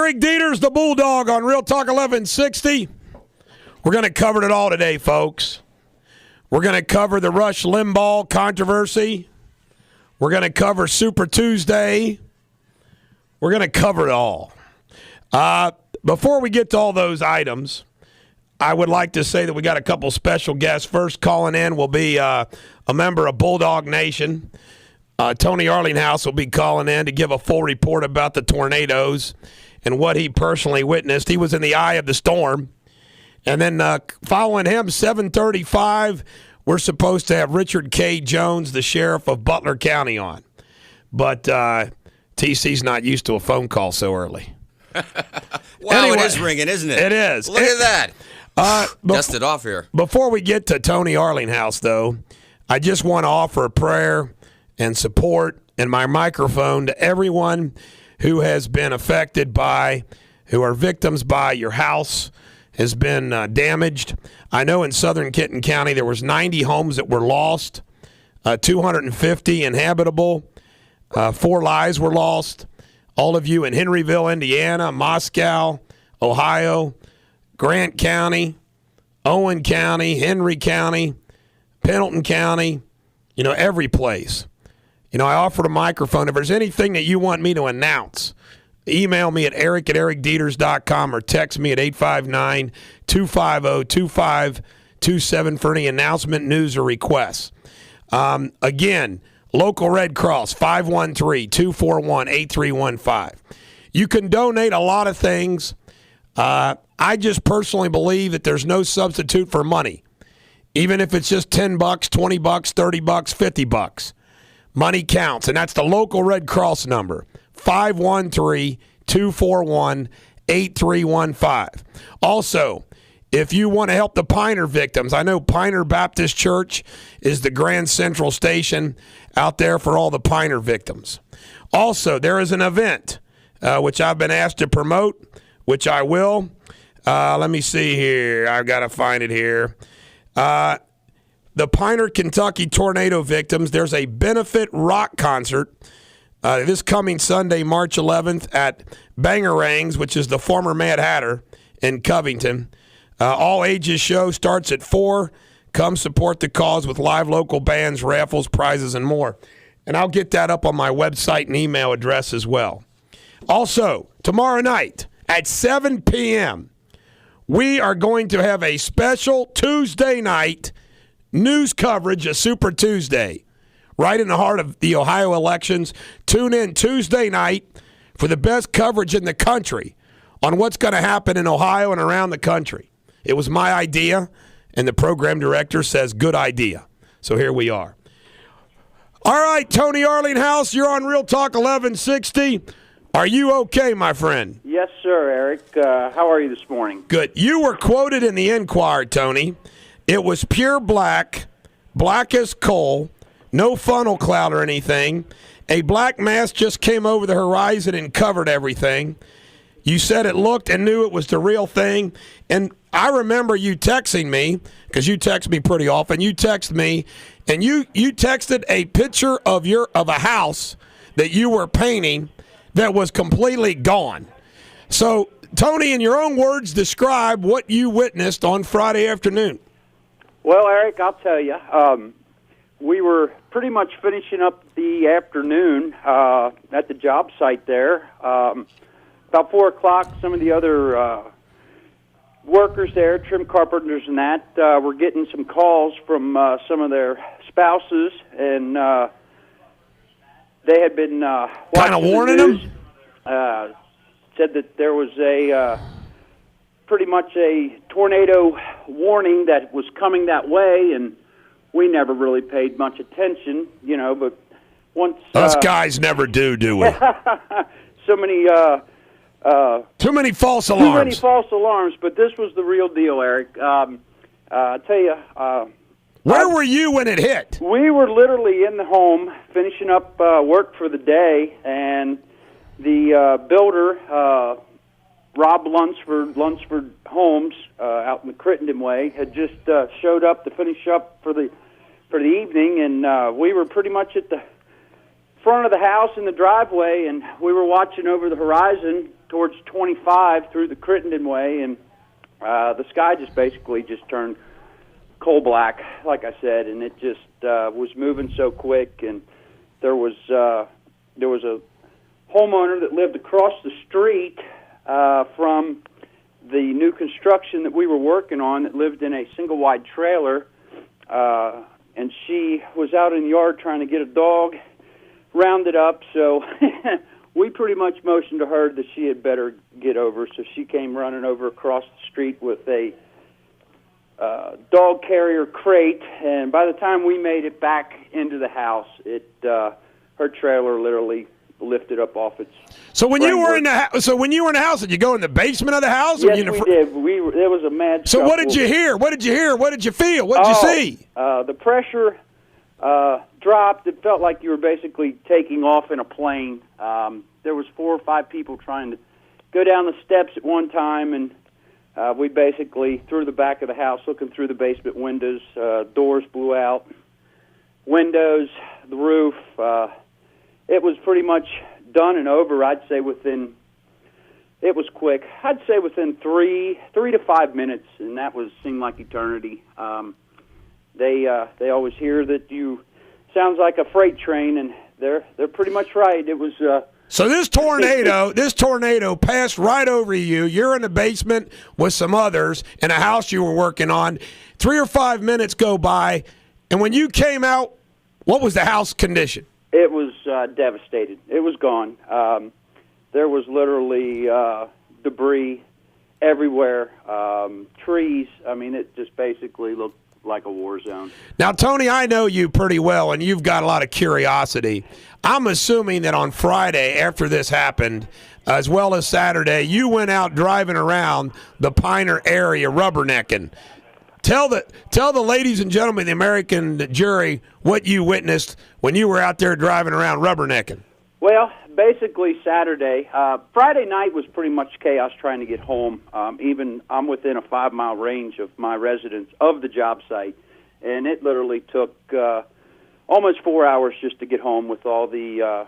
Eric Deters, the Bulldog, on Real Talk 1160. We're going to cover it all today, folks. We're going to cover the Rush Limbaugh controversy. We're going to cover Super Tuesday. We're going to cover it all. Before we get to all those items, I would like to say that we got a couple special guests. First calling in will be a member of Bulldog Nation. Tony Arlinghouse will be calling in to give a full report about the tornadoes and what he personally witnessed. He was in the eye of the storm. And then following him, 7:35, we're supposed to have Richard K. Jones, the sheriff of Butler County, on. But TC's not used to a phone call so early. Wow, anyway, it is ringing, isn't it? It is. Look at that. Dust it off here. Before we get to Tony Arlinghouse, though, I just want to offer a prayer and support and my microphone to everyone who has been affected by, who are victims by your house has been damaged. I know in southern Kenton County there was 90 homes that were lost, 250 inhabitable, 4 lives were lost. All of you in Henryville, Indiana, Moscow, Ohio, Grant County, Owen County, Henry County, Pendleton County, every place. I offered a microphone. If there's anything that you want me to announce, email me at eric@ericdeters.com or text me at 859-250-2527 for any announcement, news, or requests. Again, local Red Cross, 513-241-8315. You can donate a lot of things. I just personally believe that there's no substitute for money, even if it's just $10, $20, $30, $50. Money counts, and that's the local Red Cross number, 513-241-8315. Also, if you want to help the Piner victims, I know Piner Baptist Church is the Grand Central Station out there for all the Piner victims. Also, there is an event which I've been asked to promote, which I will. Let me see here. I've got to find it here. The Piner, Kentucky tornado victims, there's a benefit rock concert this coming Sunday, March 11th at Bangerangs, which is the former Mad Hatter in Covington. All ages show starts at 4. Come support the cause with live local bands, raffles, prizes, and more. And I'll get that up on my website and email address as well. Also, tomorrow night at 7 p.m., we are going to have a special Tuesday night news coverage of Super Tuesday, right in the heart of the Ohio elections. Tune in Tuesday night for the best coverage in the country on what's going to happen in Ohio and around the country. It was my idea, and the program director says, good idea. So here we are. All right, Tony Arlinghouse, you're on Real Talk 1160. Are you okay, my friend? Yes, sir, Eric. How are you this morning? Good. You were quoted in the Enquirer, Tony. It was pure black, black as coal, no funnel cloud or anything. A black mass just came over the horizon and covered everything. You said it looked and knew it was the real thing. And I remember you texting me, because you text me pretty often. You text me, and you texted a picture of a house that you were painting that was completely gone. So, Tony, in your own words, describe what you witnessed on Friday afternoon. Well, Eric, I'll tell you, we were pretty much finishing up the afternoon at the job site there. About 4 o'clock, some of the other workers there, trim carpenters and that, were getting some calls from some of their spouses, and they had been kind of warning them? Said that there was pretty much a tornado warning that was coming that way, and we never really paid much attention, but once... Us guys never do we? So many... too many false alarms. Too many false alarms, but this was the real deal, Eric. I tell you... Where were you when it hit? We were literally in the home finishing up work for the day, and the builder... Rob Lunsford Homes out in the Crittenden Way had just showed up to finish up for the evening, and we were pretty much at the front of the house in the driveway, and we were watching over the horizon towards 25 through the Crittenden Way, and the sky just basically just turned coal black, like I said, and it just was moving so quick. And there was a homeowner that lived across the street from the new construction that we were working on that lived in a single-wide trailer, and she was out in the yard trying to get a dog rounded up, so we pretty much motioned to her that she had better get over, so she came running over across the street with a dog carrier crate, and by the time we made it back into the house, her trailer literally lifted up off its. So when you were in the house, did you go in the basement of the house? Yes, we did. There was a mad. So what did you hear? What did you hear? What did you feel? What did you see? The pressure dropped. It felt like you were basically taking off in a plane. There was 4 or 5 people trying to go down the steps at one time, and we basically through the back of the house, looking through the basement windows. Doors blew out, windows, the roof. It was pretty much done and over. I'd say it was quick. I'd say within 3 to 5 minutes, and that seemed like eternity. They always hear that you sounds like a freight train, and they're pretty much right. It was. So this tornado passed right over you. You're in the basement with some others in a house you were working on. 3 or 5 minutes go by, and when you came out, what was the house condition? It was devastated. It was gone. There was literally debris everywhere, trees. I mean, it just basically looked like a war zone. Now, Tony, I know you pretty well, and you've got a lot of curiosity. I'm assuming that on Friday, after this happened, as well as Saturday, you went out driving around the Piner area rubbernecking. Tell the ladies and gentlemen, the American jury, what you witnessed when you were out there driving around rubbernecking. Well, basically Saturday. Friday night was pretty much chaos trying to get home. Even I'm within a 5-mile range of my residence of the job site, and it literally took almost 4 hours just to get home with all the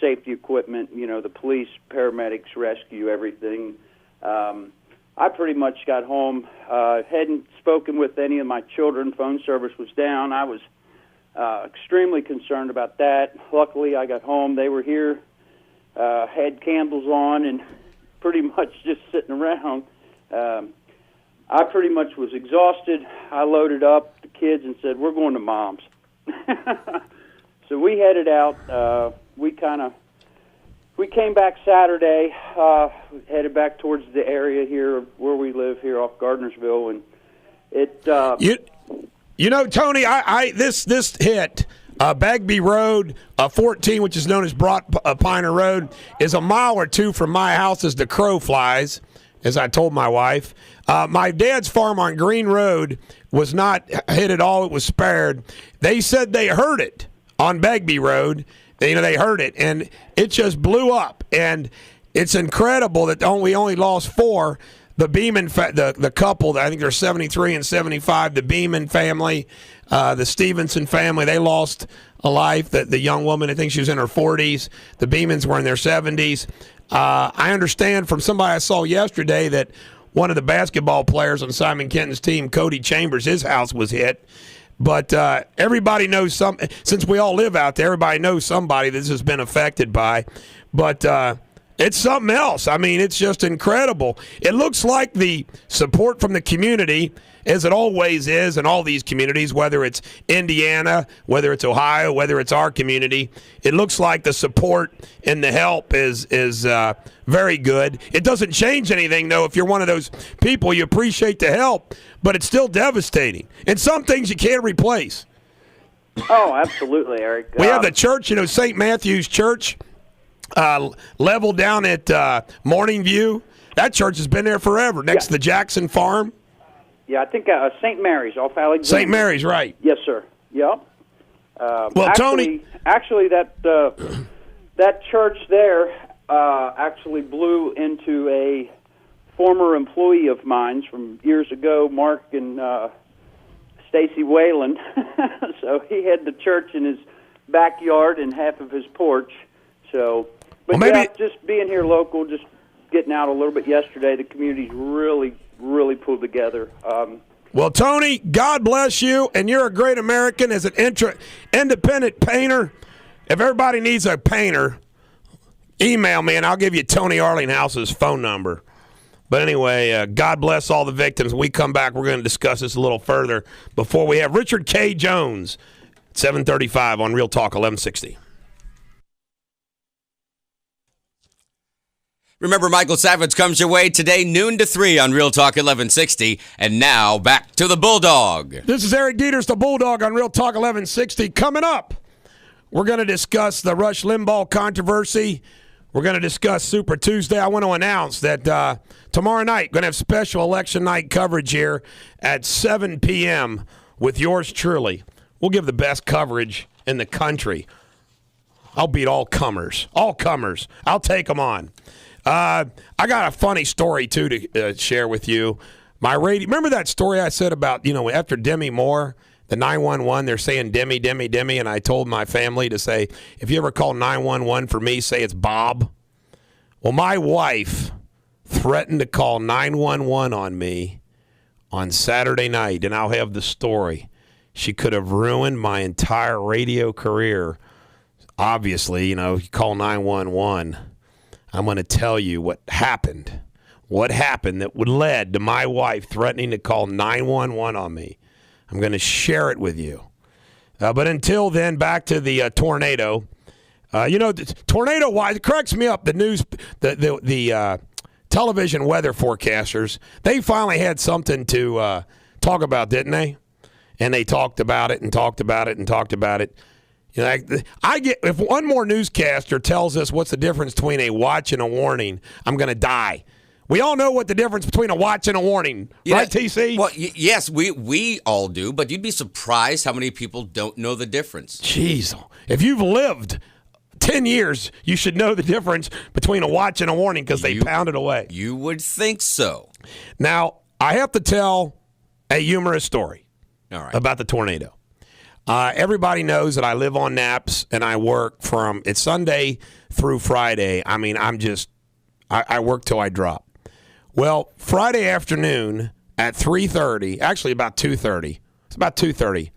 safety equipment, the police, paramedics, rescue, everything. I pretty much got home, hadn't spoken with any of my children. Phone service was down. I was extremely concerned about that. Luckily, I got home. They were here, had candles on, and pretty much just sitting around. I pretty much was exhausted. I loaded up the kids and said, "We're going to Mom's." So we headed out. We came back Saturday, headed back towards the area here where we live here off Gardnersville, and it. Tony, this hit Bagby Road 14, which is known as Piner Road, is a mile or two from my house as the crow flies, as I told my wife. My dad's farm on Green Road was not hit at all; it was spared. They said they heard it on Bagby Road. They heard it, and it just blew up. And it's incredible that we only lost 4. The Beeman, the couple, I think they're 73 and 75, the Beeman family, the Stevenson family, they lost a life. The young woman, I think she was in her 40s. The Beemans were in their 70s. I understand from somebody I saw yesterday that one of the basketball players on Simon Kenton's team, Cody Chambers, his house was hit. But everybody knows since we all live out there, everybody knows somebody this has been affected by. But it's something else. I mean, it's just incredible. It looks like the support from the community, as it always is in all these communities, whether it's Indiana, whether it's Ohio, whether it's our community, it looks like the support and the help is very good. It doesn't change anything, though, if you're one of those people, you appreciate the help, but it's still devastating. And some things you can't replace. Oh, absolutely, Eric. We have the church, St. Matthew's Church, level down at Morning View. That church has been there forever, next to the Jackson Farm. Yeah, I think St. Mary's off Alexander. St. Mary's, right. Yes, sir. Yep. Well, Tony. Actually, that church there actually blew into a former employee of mine from years ago, Mark and Stacy Whalen. So he had the church in his backyard and half of his porch. So, but well, maybe, just being here local, just getting out a little bit yesterday. The community's really pulled together. Well, Tony, God bless you, and you're a great American as an independent painter. If everybody needs a painter, email me, and I'll give you Tony Arlinghouse's phone number. But anyway, God bless all the victims. When we come back, we're going to discuss this a little further before we have Richard K. Jones, 735 on Real Talk 1160. Remember, Michael Savage comes your way today, noon to 3 on Real Talk 1160. And now, back to the Bulldog. This is Eric Deters, the Bulldog on Real Talk 1160. Coming up, we're going to discuss the Rush Limbaugh controversy. We're going to discuss Super Tuesday. I want to announce that tomorrow night, going to have special election night coverage here at 7 p.m. with yours truly. We'll give the best coverage in the country. I'll beat all comers. All comers. I'll take them on. I got a funny story, too, to share with you. Remember that story I said about, after Demi Moore, the 911, they're saying Demi, and I told my family to say, if you ever call 911 for me, say it's Bob. Well, my wife threatened to call 911 on me on Saturday night, and I'll have the story. She could have ruined my entire radio career. Obviously, you call 911. I'm going to tell you what happened that led to my wife threatening to call 911 on me. I'm going to share it with you. But until then, back to the tornado. Tornado-wise, it cracks me up. The news, the television weather forecasters, they finally had something to talk about, didn't they? And they talked about it and talked about it and talked about it. If one more newscaster tells us what's the difference between a watch and a warning, I'm going to die. We all know what the difference between a watch and a warning, right, TC? Well, yes, we all do, but you'd be surprised how many people don't know the difference. Jeez, if you've lived 10 years, you should know the difference between a watch and a warning because they pound it away. You would think so. Now, I have to tell a humorous story about the tornado. Everybody knows that I live on naps and I work it's Sunday through Friday. I mean, I work till I drop. Well, Friday afternoon at 3:30, actually about 2:30, it's about 2:30,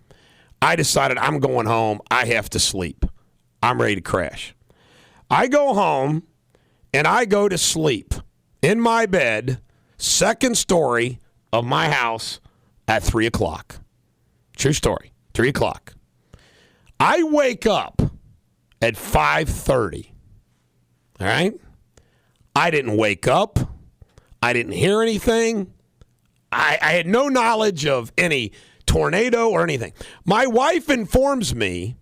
I decided I'm going home. I have to sleep. I'm ready to crash. I go home and I go to sleep in my bed, second story of my house at 3 o'clock. True story. 3 o'clock. I wake up at 5:30. All right? I didn't wake up. I didn't hear anything. I had no knowledge of any tornado or anything. My wife informs me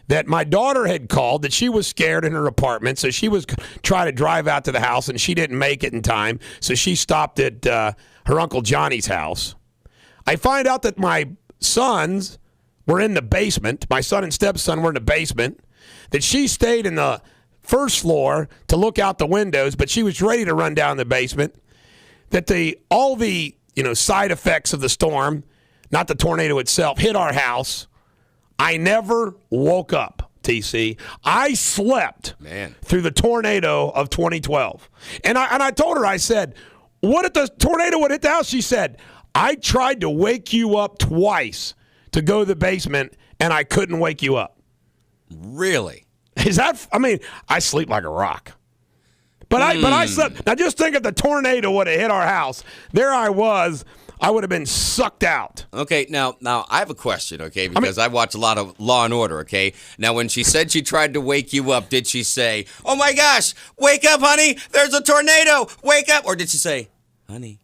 that my daughter had called, that she was scared in her apartment, so she was trying to drive out to the house, and she didn't make it in time, so she stopped at her Uncle Johnny's house. I find out that my sons were in the basement. My son and stepson were in the basement. That she stayed in the first floor to look out the windows, but she was ready to run down the basement. That all the side effects of the storm, not the tornado itself, hit our house. I never woke up, TC. I slept through the tornado of 2012. And I told her, I said, what if the tornado would hit the house? She said, I tried to wake you up twice to go to the basement, and I couldn't wake you up. Really? I sleep like a rock. But I slept. Now just think if the tornado would have hit our house. There I was. I would have been sucked out. Okay, now I have a question, okay, because I watch a lot of Law and Order, okay? Now, when she said she tried to wake you up, did she say, oh my gosh, wake up, honey, there's a tornado, wake up? Or did she say, honey,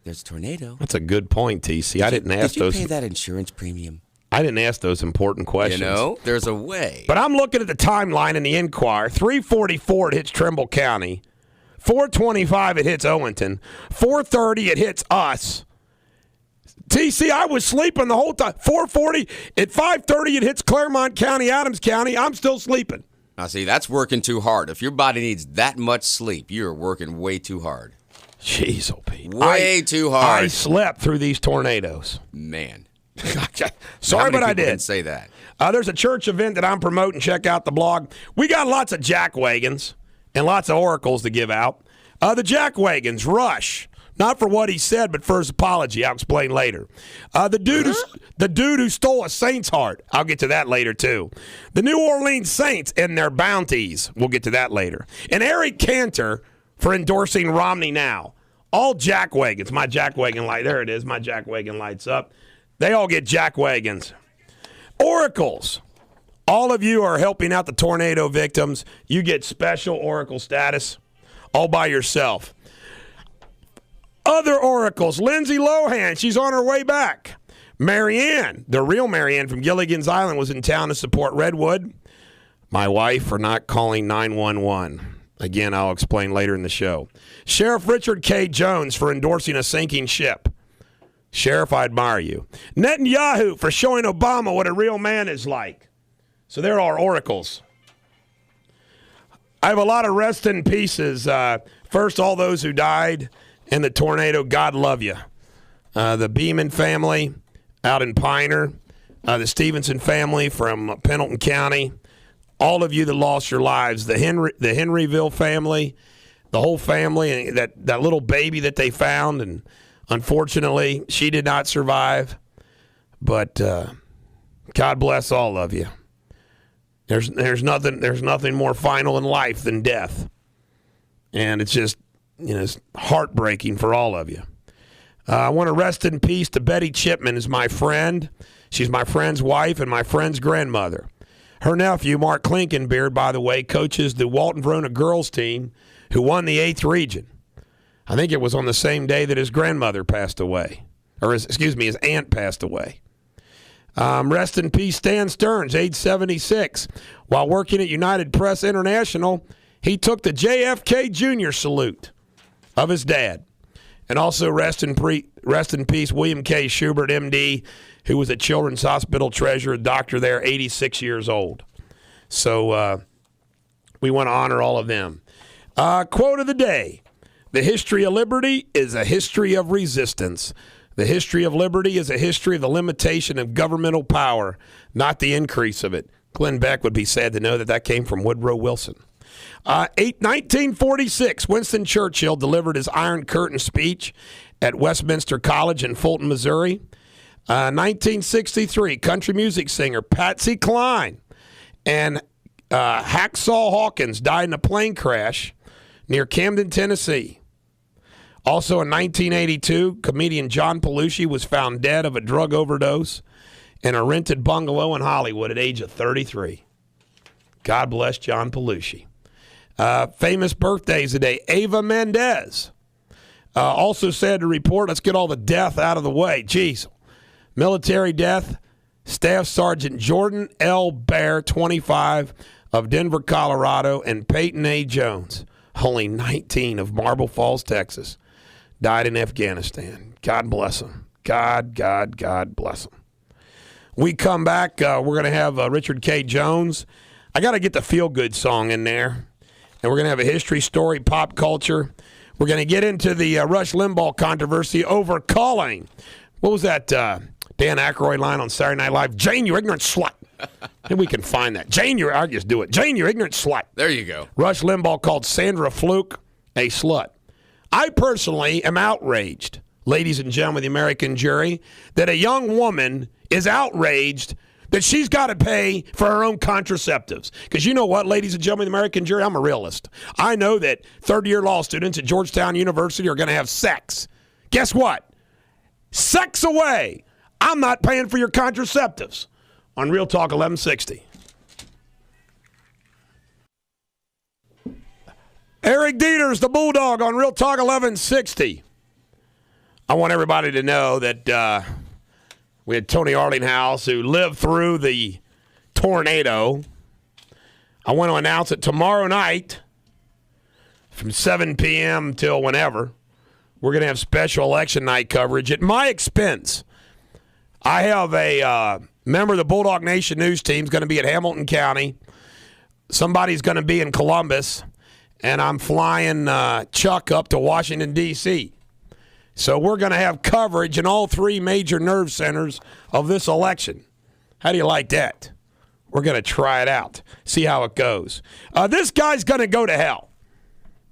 there's a tornado? That's a good point, TC. I didn't ask those. Did you pay that insurance premium? I didn't ask those important questions. There's a way. But I'm looking at the timeline in the Enquirer. 3:44, it hits Trimble County. 4:25, it hits Owenston. 4:30, it hits us. TC, I was sleeping the whole time. 4:40, at 5:30, it hits Claremont County, Adams County. I'm still sleeping. Now, see, that's working too hard. If your body needs that much sleep, you're working way too hard. Jeez, oh, Pete. Way too hard. I slept through these tornadoes. Man. Sorry, but I did. Didn't say that. There's a church event that I'm promoting. Check out the blog. We got lots of jack wagons and lots of oracles to give out. The Jackwagons, Rush. Not for what he said, but for his apology. I'll explain later. The dude who stole a Saints heart. I'll get to that later, too. The New Orleans Saints and their bounties. We'll get to that later. And Eric Cantor for endorsing Romney now. All Jackwagons. My Jackwagon light. There it is. My Jackwagon light's up. They all get Jackwagons. Oracles. All of you are helping out the tornado victims. You get special Oracle status all by yourself. Other oracles, Lindsay Lohan, she's on her way back. Marianne, the real Marianne from Gilligan's Island, was in town to support Redwood. My wife for not calling 911. Again, I'll explain later in the show. Sheriff Richard K. Jones for endorsing a sinking ship. Sheriff, I admire you. Netanyahu for showing Obama what a real man is like. So there are oracles. I have a lot of rest in pieces. First, all those who died in the tornado, God love you. The Beeman family out in Piner, the Stevenson family from Pendleton County, all of you that lost your lives, the Henryville family, the whole family, and that little baby that they found, and unfortunately, she did not survive. But God bless all of you. There's nothing more final in life than death, and it's just it's heartbreaking for all of you. I want to rest in peace to Betty Chipman, is my friend. She's my friend's wife and my friend's grandmother. Her nephew, Mark Klinkenbeard, by the way, coaches the Walton Verona girls team who won the 8th region. I think it was on the same day that his grandmother passed away, or his aunt passed away. Rest in peace, Stan Stearns, age 76. While working at United Press International, he took the JFK Jr. salute of his dad. And also rest in peace, William K. Schubert, M.D., who was a Children's Hospital treasurer, doctor there, 86 years old. So we want to honor all of them. Quote of the day: the history of liberty is a history of resistance. The history of liberty is a history of the limitation of governmental power, not the increase of it. Glenn Beck would be sad to know that came from Woodrow Wilson. 1946, Winston Churchill delivered his Iron Curtain speech at Westminster College in Fulton, Missouri. 1963, country music singer Patsy Cline and Hacksaw Hawkins died in a plane crash near Camden, Tennessee. Also in 1982, comedian John Belushi was found dead of a drug overdose in a rented bungalow in Hollywood at age of 33. God bless John Belushi. Famous birthdays today. Ava Mendez. Also said to report, let's get all the death out of the way. Jeez. Military death, Staff Sergeant Jordan L. Bear, 25, of Denver, Colorado, and Peyton A. Jones, only 19, of Marble Falls, Texas, died in Afghanistan. God bless them. God bless them. We come back, we're going to have Richard K. Jones. I got to get the feel-good song in there. And we're going to have a history story, pop culture. We're going to get into the Rush Limbaugh controversy over calling. What was that Dan Aykroyd line on Saturday Night Live? Jane, you ignorant slut. Maybe we can find that. Jane, I'll just do it. Jane, you ignorant slut. There you go. Rush Limbaugh called Sandra Fluke a slut. I personally am outraged, ladies and gentlemen of the American jury, that a young woman is outraged that she's got to pay for her own contraceptives. Because you know what, ladies and gentlemen of the American jury, I'm a realist. I know that third-year law students at Georgetown University are going to have sex. Guess what? Sex away. I'm not paying for your contraceptives. On Real Talk 1160. Eric Deters, the Bulldog, on Real Talk 1160. I want everybody to know that we had Tony Arlinghouse, who lived through the tornado. I want to announce it tomorrow night from 7 p.m. till whenever. We're going to have special election night coverage at my expense. I have a member of the Bulldog Nation news team is going to be at Hamilton County. Somebody's going to be in Columbus. And I'm flying Chuck up to Washington, D.C. So we're going to have coverage in all three major nerve centers of this election. How do you like that? We're going to try it out, see how it goes. This guy's going to go to hell.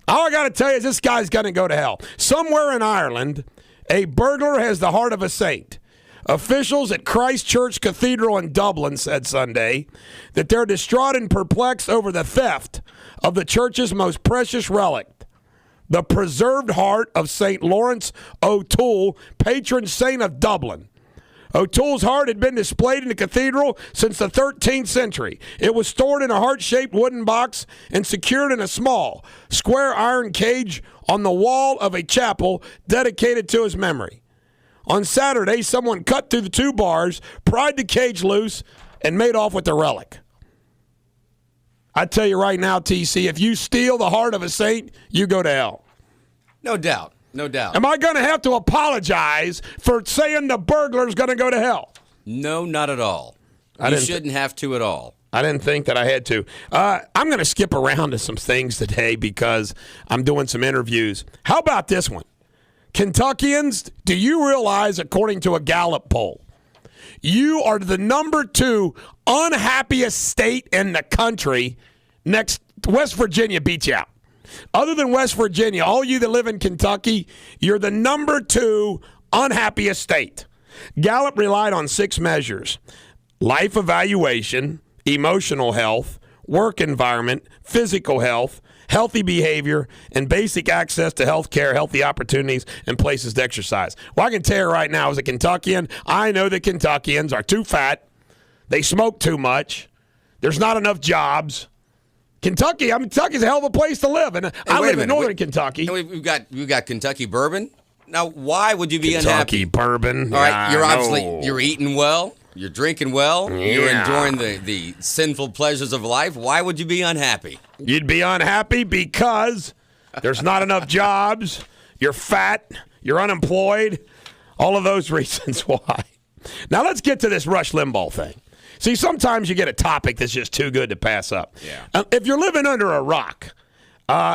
All I got to tell you is this guy's going to go to hell. Somewhere in Ireland, a burglar has the heart of a saint. Officials at Christ Church Cathedral in Dublin said Sunday that they're distraught and perplexed over the theft of the church's most precious relic, the preserved heart of St. Lawrence O'Toole, patron saint of Dublin. O'Toole's heart had been displayed in the cathedral since the 13th century. It was stored in a heart-shaped wooden box and secured in a small, square iron cage on the wall of a chapel dedicated to his memory. On Saturday, someone cut through the 2 bars, pried the cage loose, and made off with the relic. I tell you right now, TC, if you steal the heart of a saint, you go to hell. No doubt. No doubt. Am I going to have to apologize for saying the burglar's going to go to hell? No, not at all. You shouldn't have to at all. I didn't think that I had to. I'm going to skip around to some things today because I'm doing some interviews. How about this one? Kentuckians, do you realize, according to a Gallup poll, you are the number 2 unhappiest state in the country? Next, West Virginia beats you out. Other than West Virginia, all you that live in Kentucky, you're the number 2 unhappiest state. Gallup relied on 6 measures: life evaluation, emotional health, work environment, physical health, healthy behavior, and basic access to health care, healthy opportunities, and places to exercise. Well, I can tell you right now, as a Kentuckian, I know that Kentuckians are too fat. They smoke too much. There's not enough jobs. Kentucky's a hell of a place to live, and I live in northern Kentucky. We've got Kentucky bourbon. Now, why would you be Kentucky unhappy? Bourbon. All right, you're eating well, you're drinking well, you're enjoying the sinful pleasures of life. Why would you be unhappy? You'd be unhappy because there's not enough jobs, you're fat, you're unemployed, all of those reasons why. Now let's get to this Rush Limbaugh thing. See, sometimes you get a topic that's just too good to pass up. Yeah. If you're living under a rock,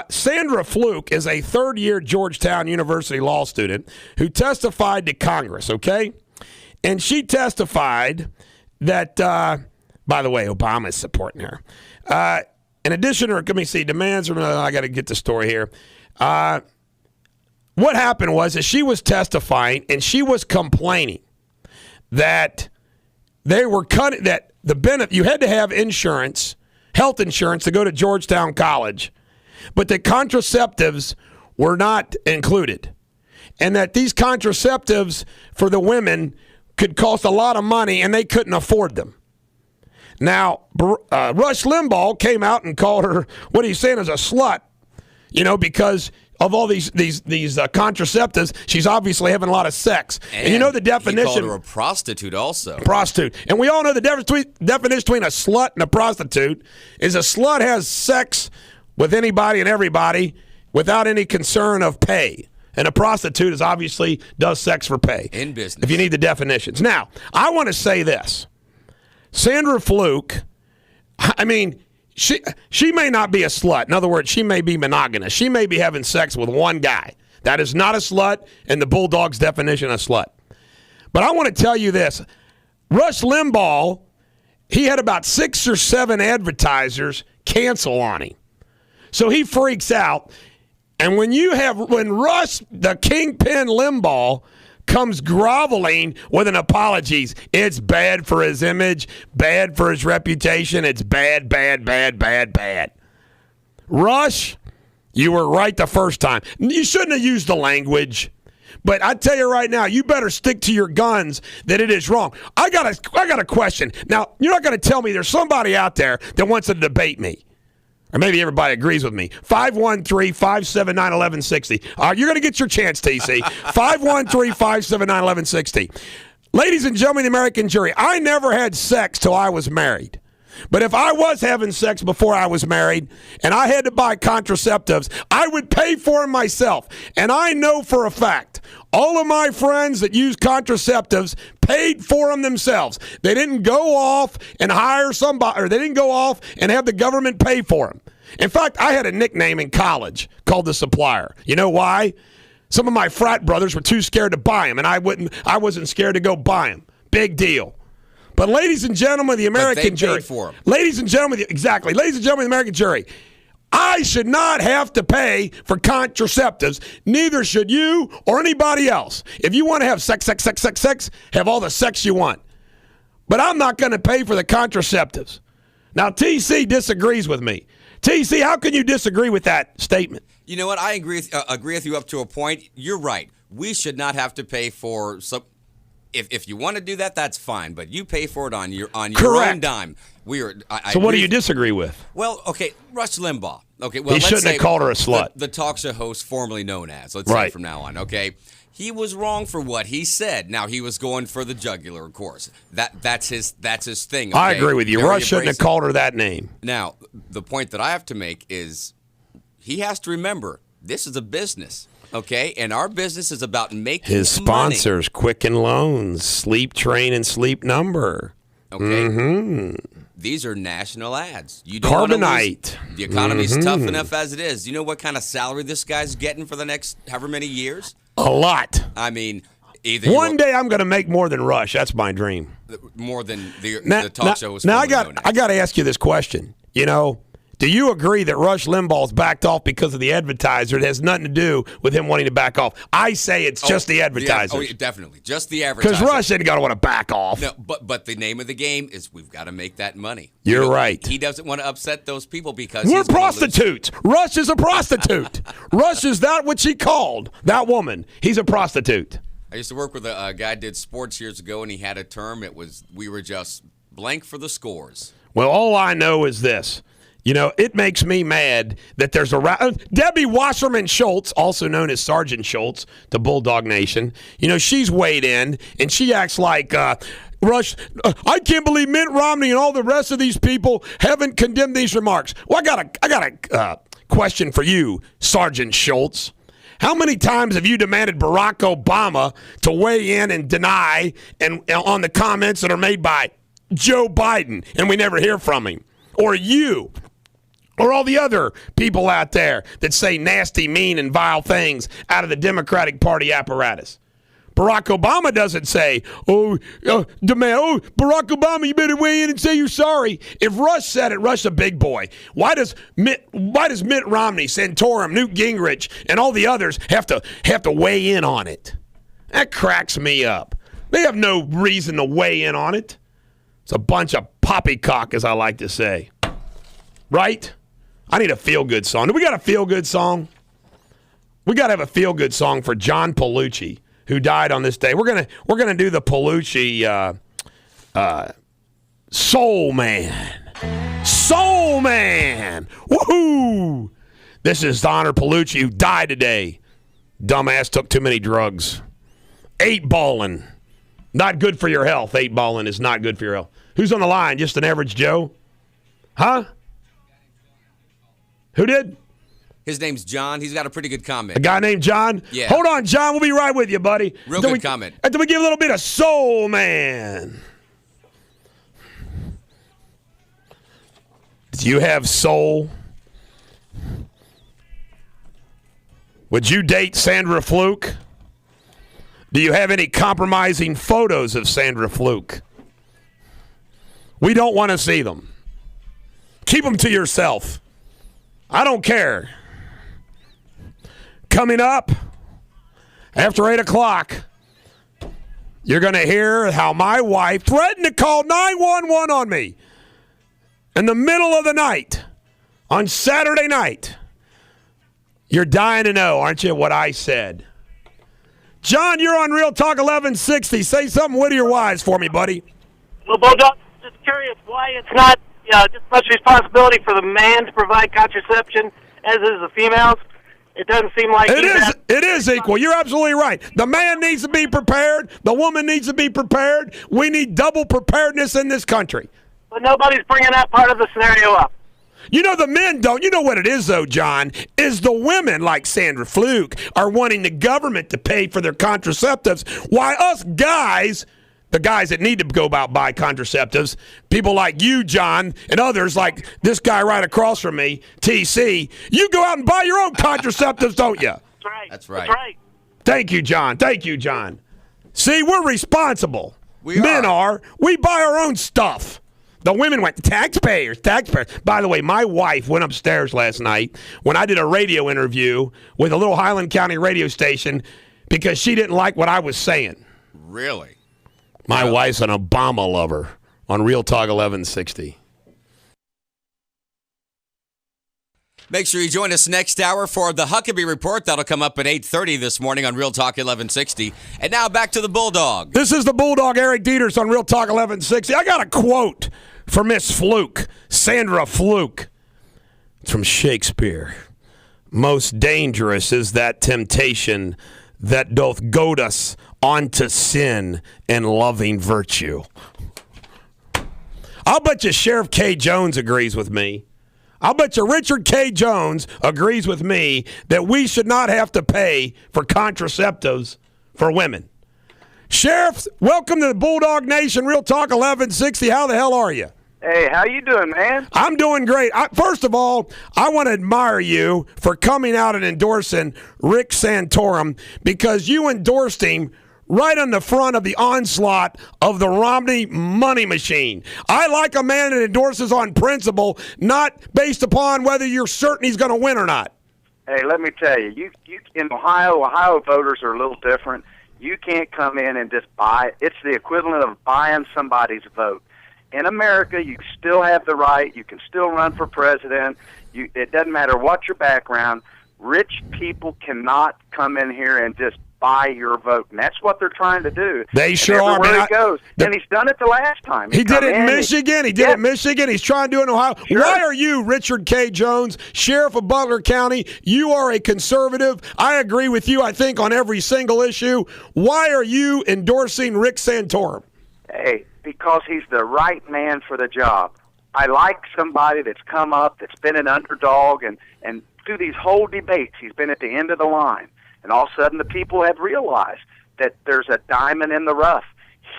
Sandra Fluke is a third-year Georgetown University law student who testified to Congress, okay? And she testified that, by the way, Obama's supporting her. In addition to her, let me see, demands, I got to get the story here. What happened was that she was testifying and she was complaining that they were cutting, that the benefit, you had to have insurance, health insurance to go to Georgetown College, but the contraceptives were not included. And that these contraceptives for the women could cost a lot of money and they couldn't afford them. Now, Rush Limbaugh came out and called her, what he's saying is a slut, because of all these contraceptives, she's obviously having a lot of sex. And you know the definition. He called her a prostitute also. Prostitute. And we all know the definition between a slut and a prostitute is a slut has sex with anybody and everybody without any concern of pay. And a prostitute obviously does sex for pay. In business. If you need the definitions. Now, I want to say this. Sandra Fluke, I mean, she may not be a slut. In other words, she may be monogamous. She may be having sex with one guy. That is not a slut in the Bulldog's definition of slut. But I want to tell you this. Rush Limbaugh, he had about 6 or 7 advertisers cancel on him. So he freaks out. And when Rush, the kingpin Limbaugh, comes groveling with an apologies, it's bad for his image, bad for his reputation. It's bad, bad, bad, bad, bad. Rush, you were right the first time. You shouldn't have used the language. But I tell you right now, you better stick to your guns that it is wrong. I got a question. Now, you're not going to tell me there's somebody out there that wants to debate me. Or maybe everybody agrees with me. 513-579-1160. You're going to get your chance, TC. 513-579-1160. Ladies and gentlemen of the American jury, I never had sex till I was married. But if I was having sex before I was married and I had to buy contraceptives, I would pay for them myself. And I know for a fact, all of my friends that use contraceptives paid for them themselves. They didn't go off and hire somebody, or they didn't go off and have the government pay for them. In fact, I had a nickname in college called the supplier. You know why? Some of my frat brothers were too scared to buy them, and I wasn't scared to go buy them. Big deal. But ladies and gentlemen of the American jury, paid for them. Ladies and gentlemen of the American jury, I should not have to pay for contraceptives. Neither should you or anybody else. If you want to have sex, have all the sex you want. But I'm not going to pay for the contraceptives. Now, TC disagrees with me. TC, how can you disagree with that statement? You know what? I agree with you up to a point. You're right. We should not have to pay for some. If you want to do that, that's fine. But you pay for it on your own dime. So what do you disagree with? Well, okay, Rush Limbaugh. Okay, well, he shouldn't have called her a slut. The talk show host formerly known as. Let's say from now on. Okay, he was wrong for what he said. Now he was going for the jugular, of course. That's his thing. Okay? I agree with you. Rush shouldn't have called her that name. Now the point that I have to make is he has to remember this is a business. Okay, and our business is about making his sponsors, money. Quicken Loans, Sleep Train, and Sleep Number. Okay, these are national ads. You don't Carbonite. The economy's tough enough as it is. You know what kind of salary this guy's getting for the next however many years? A lot. I mean, either one day I'm going to make more than Rush. That's my dream. More than the talk show was. Now I got to ask you this question. You know, do you agree that Rush Limbaugh's backed off because of the advertiser? It has nothing to do with him wanting to back off. I say it's just the advertiser. Yeah, definitely. Just the advertiser. Because Rush ain't going to want to back off. No, but the name of the game is we've got to make that money. You're right. He doesn't want to upset those people because we're prostitutes. Rush is a prostitute. Rush is that what she called that woman. He's a prostitute. I used to work with a guy did sports years ago, and he had a term. We were just blank for the scores. Well, all I know is this. You know, it makes me mad that there's Debbie Wasserman Schultz, also known as Sergeant Schultz, to Bulldog Nation. You know, she's weighed in, and she acts like, Rush, I can't believe Mitt Romney and all the rest of these people haven't condemned these remarks. Well, I got a question for you, Sergeant Schultz. How many times have you demanded Barack Obama to weigh in and deny and on the comments that are made by Joe Biden, and we never hear from him? Or you? Or all the other people out there that say nasty, mean, and vile things out of the Democratic Party apparatus. Barack Obama doesn't say, Barack Obama, you better weigh in and say you're sorry. If Rush said it, Rush a big boy. Why does Mitt Romney, Santorum, Newt Gingrich, and all the others have to weigh in on it? That cracks me up. They have no reason to weigh in on it. It's a bunch of poppycock, as I like to say. Right? I need a feel-good song. Do we got a feel-good song? We got to have a feel-good song for John Palucci, who died on this day. We're gonna do the Palucci Soul Man. Soul Man! Woohoo! This is to honor Palucci, who died today. Dumbass took too many drugs. 8-balling. Not good for your health. 8-balling is not good for your health. Who's on the line? Just an average Joe? Huh? Who did? His name's John. He's got a pretty good comment. A guy named John? Yeah. Hold on, John. We'll be right with you, buddy. Real good comment. After we give a little bit of Soul Man. Do you have soul? Would you date Sandra Fluke? Do you have any compromising photos of Sandra Fluke? We don't want to see them. Keep them to yourself. I don't care. Coming up, after 8 o'clock, you're going to hear how my wife threatened to call 911 on me in the middle of the night on Saturday night. You're dying to know, aren't you, what I said? John, you're on Real Talk 1160. Say something witty or wise for me, buddy. Well, Bulldog, just curious why it's not just as much responsibility for the man to provide contraception as is the females. It doesn't seem like it is equal. You're absolutely right. The man needs to be prepared. The woman needs to be prepared. We need double preparedness in this country. But nobody's bringing that part of the scenario up. You know, the men don't. You know what it is, though, John, is the women, like Sandra Fluke, are wanting the government to pay for their contraceptives, while us guys, the guys that need to go about buy contraceptives, people like you, John, and others like this guy right across from me, TC, you go out and buy your own contraceptives, don't you? That's right. That's right. That's right. Thank you, John. Thank you, John. See, we're responsible. We Men are. We buy our own stuff. The women went, taxpayers. By the way, my wife went upstairs last night when I did a radio interview with a little Highland County radio station because she didn't like what I was saying. Really? My wife's an Obama lover on Real Talk 1160. Make sure you join us next hour for the Huckabee Report. That'll come up at 8:30 this morning on Real Talk 1160. And now back to the Bulldog. This is the Bulldog, Eric Deters on Real Talk 1160. I got a quote for Miss Fluke, Sandra Fluke. It's from Shakespeare. Most dangerous is that temptation that doth goad us onto sin and loving virtue. I'll bet you Sheriff K. Jones agrees with me. I'll bet you Richard K. Jones agrees with me that we should not have to pay for contraceptives for women. Sheriff, welcome to the Bulldog Nation, Real Talk 1160. How the hell are you? Hey, how you doing, man? I'm doing great. First of all, I want to admire you for coming out and endorsing Rick Santorum because you endorsed him right on the front of the onslaught of the Romney money machine. I like a man that endorses on principle, not based upon whether you're certain he's going to win or not. Hey, let me tell you, you in Ohio voters are a little different. You can't come in and just buy. It's the equivalent of buying somebody's vote. In America, you still have the right. You can still run for president. It doesn't matter what your background. Rich people cannot come in here and just buy your vote, and that's what they're trying to do. They sure are. Everywhere he goes, and he's done it the last time. He did it in Michigan. He did it in Michigan. He's trying to do it in Ohio. Sure. Why are you, Richard K. Jones, Sheriff of Butler County? You are a conservative. I agree with you, I think, on every single issue. Why are you endorsing Rick Santorum? Hey, because he's the right man for the job. I like somebody that's come up, that's been an underdog, and through these whole debates, he's been at the end of the line. And all of a sudden, the people have realized that there's a diamond in the rough.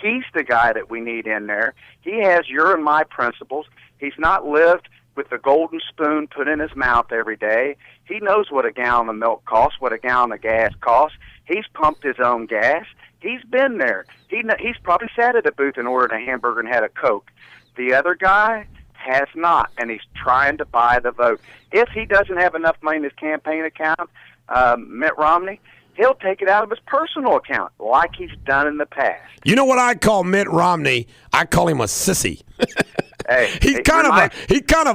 He's the guy that we need in there. He has your and my principles. He's not lived with the golden spoon put in his mouth every day. He knows what a gallon of milk costs, what a gallon of gas costs. He's pumped his own gas. He's been there. He's probably sat at a booth and ordered a hamburger and had a Coke. The other guy has not, and he's trying to buy the vote. If he doesn't have enough money in his campaign account, Mitt Romney, he'll take it out of his personal account like he's done in the past. You know what I call Mitt Romney? I call him a sissy. Hey, he's kind of a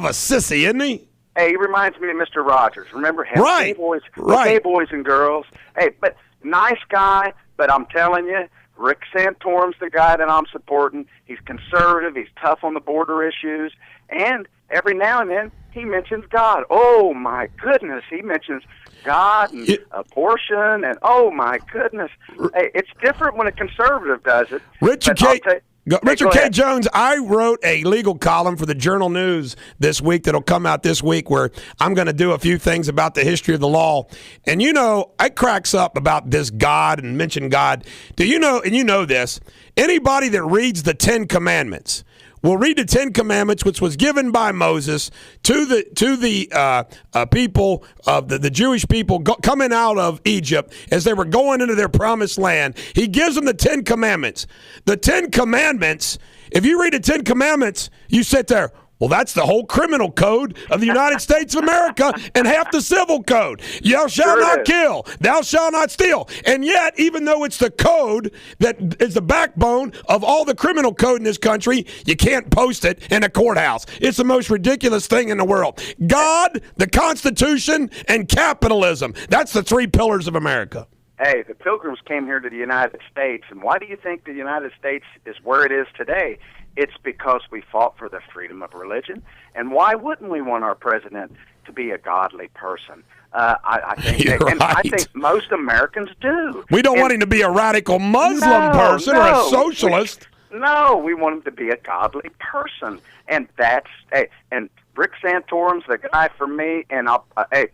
sissy, isn't he? Hey, he reminds me of Mr. Rogers. Remember him? Right. Hey, boys and girls. Hey, but nice guy, but I'm telling you, Rick Santorum's the guy that I'm supporting. He's conservative. He's tough on the border issues. And every now and then, he mentions God. Oh, my goodness. He mentions God and abortion, and oh, my goodness. Hey, it's different when a conservative does it. Richard K. Jones, I wrote a legal column for the Journal News this week that'll come out this week where I'm going to do a few things about the history of the law. And, you know, I cracks up about this God and mention God. Do you know, and you know this, anybody that reads the Ten Commandments will read the Ten Commandments, which was given by Moses to the people of the Jewish people coming out of Egypt as they were going into their promised land. He gives them the Ten Commandments. The Ten Commandments, if you read the Ten Commandments, you sit there, well, that's the whole criminal code of the United States of America and half the civil code. Thou shalt not kill. Thou shalt not steal. And yet, even though it's the code that is the backbone of all the criminal code in this country, you can't post it in a courthouse. It's the most ridiculous thing in the world. God, the Constitution, and capitalism. That's the three pillars of America. Hey, the Pilgrims came here to the United States, and why do you think the United States is where it is today? It's because we fought for the freedom of religion, and why wouldn't we want our president to be a godly person? I think most Americans do. We don't want him to be a radical Muslim person or a socialist. No, we want him to be a godly person, and and Rick Santorum's the guy for me. And